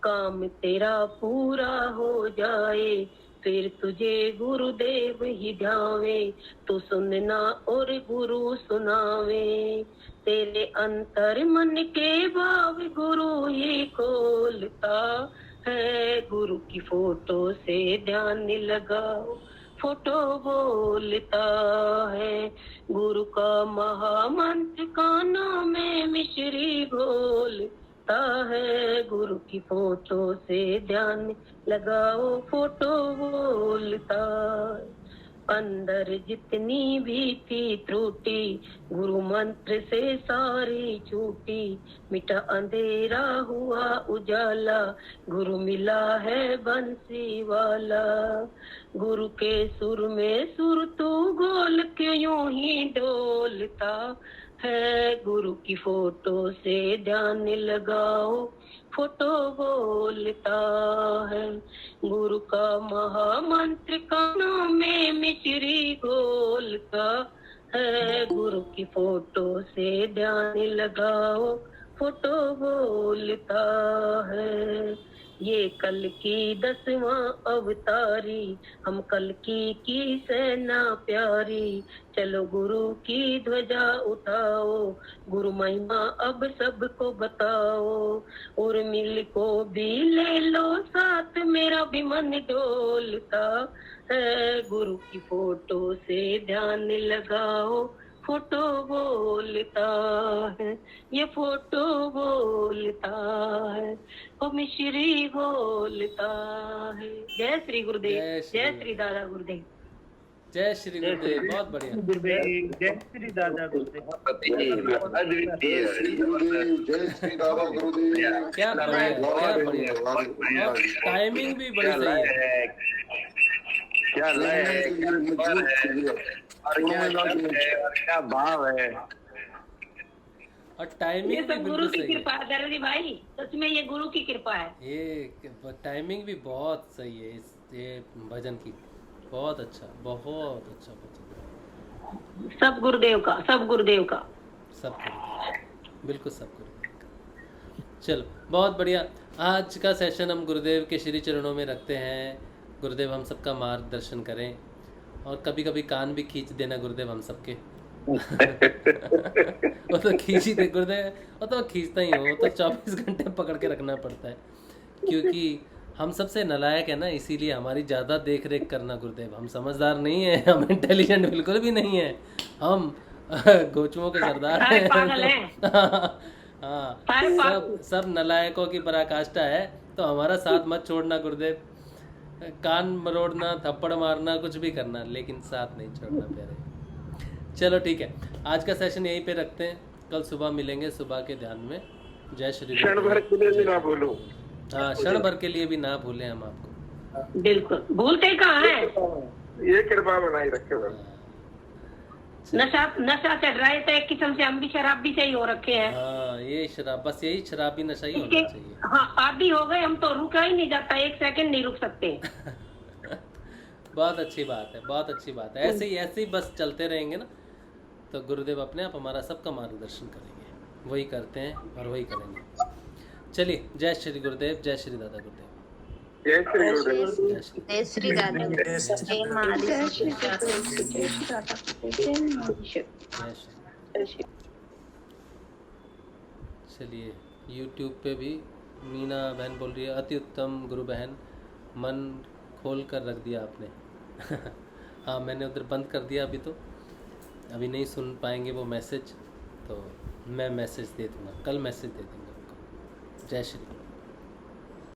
काम तेरा पूरा हो जाए, फिर तुझे गुरुदेव ही ध्यावे। तो सुनना और गुरु सुनावे, तेरे अंतर मन के भाव गुरु ही खोलता है। गुरु की फोटो से ध्यान लगाओ, फोटो बोलता है। गुरु का महामंत्र कानों में मिश्री घोलता है। गुरु की फोटो से ध्यान लगाओ, फोटो बोलता है। अंदर जितनी भी थी त्रुटि, गुरु मंत्र से सारी छूटी। मिटा अंधेरा हुआ उजाला, गुरु मिला है बंसी वाला। गुरु के सुर में सुर तू गोल के यूं ही डोलता है। गुरु की फोटो से ध्यान लगाओ, फोटो बोलता है। गुरु का महामंत्र कानों में मिश्री घोलता है। गुरु की फोटो से ध्यान लगाओ, फोटो बोलता है। ये कल की 10वां अवतारी, हम कल की सेना प्यारी, चलो गुरु की ध्वजा उठाओ, गुरु महिमा अब सबको बताओ, और मिल को भी ले लो साथ, मेरा भी मन डोलता है, गुरु की फोटो से ध्यान लगाओ, फोटो बोलता है, ये फोटो बोलता है, ओ मिश्री बोलता है। जय श्री गुरुदेव, जय श्री दादा गुरुदेव। जय श्री गुरुदेव, बहुत बढ़िया। जय श्री दादा गुरुदेव। अद्वितीय, जय श्री दादा गुरुदेव। क्या बढ़िया, क्या बढ़िया। और टाइमिंग भी बड़ी सही है। क्या लय है, क्या स्वर है, और क्या शब्द है, और क्या भाव है, और टाइमिंग ये भी सब गुरु बिल्कुल की सही है। कृपा है दर्दी भाई, सच में ये गुरु की कृपा है। ये टाइमिंग भी बहुत सही है ये भजन की। बहुत अच्छा भजन। सब गुरुदेव का, सब गुरुदेव का, सब गुरुदेव, बिल्कुल सब गुरुदेव का। चलो बहुत बढ़िया। आज का सेशन हम गुरुदेव के श्री चरणों में रखते हैं। गुरुदेव हम सबका मार्गदर्शन करें, और कभी कभी कान भी खींच देना गुरुदेव हम सबके। वो तो खींच ही दे गुरुदेव, वो तो खींचता ही हो, वो तो 24 घंटे पकड़ के रखना पड़ता है, क्योंकि हम सबसे नालायक है ना, इसीलिए हमारी ज़्यादा देख रेख करना गुरुदेव। हम समझदार नहीं है, हम इंटेलिजेंट बिल्कुल भी नहीं है, हम गोचुओं के सरदार हैं। पागल हैं। हाँ, सब नालायकों की पराकाष्ठा है, तो हमारा साथ मत छोड़ना गुरुदेव। कान मरोड़ना, थप्पड़ मारना, कुछ भी करना, लेकिन साथ नहीं छोड़ना प्यारे। चलो ठीक है, आज का सेशन यहीं पे रखते हैं। कल सुबह मिलेंगे, सुबह के ध्यान में। जय श्री क्षण भर के लिए भी ना भूलो। हाँ, क्षण भर के लिए भी ना भूलें हम आपको। बिल्कुल, भूलते कहाँ है। ये कृपा बनाई रखे बस। नशा चढ़ रहा है, तो एक किस्म से हम भी शराब भी सही हो रखे हैं। हाँ, ये शराब, बस यही शराबी नशा ही होना चाहिए। हाँ, आदि हो गए हम, तो रुका ही नहीं जाता, एक सेकंड नहीं रुक सकते। बहुत अच्छी बात है, बहुत अच्छी बात है। ऐसे ही बस चलते रहेंगे ना, तो गुरुदेव अपने आप हमारा सबका मार्गदर्शन करेंगे। वही करते हैं और वही करेंगे। चलिए, जय श्री गुरुदेव, जय श्री दादा गुरुदेव। जय श्री गुरुदेव। जय श्री दादा, जय महादेव, जय श्री दादा, जय श्री। चलिए, YouTube पे भी मीना बहन बोल रही है, अति उत्तम गुरु बहन, मन खोल कर रख दिया आपने। हाँ, मैंने उधर बंद कर दिया, अभी नहीं सुन पाएंगे वो मैसेज, तो मैं मैसेज दे दूँगा, कल मैसेज दे दूँगा आपको। जय श्री।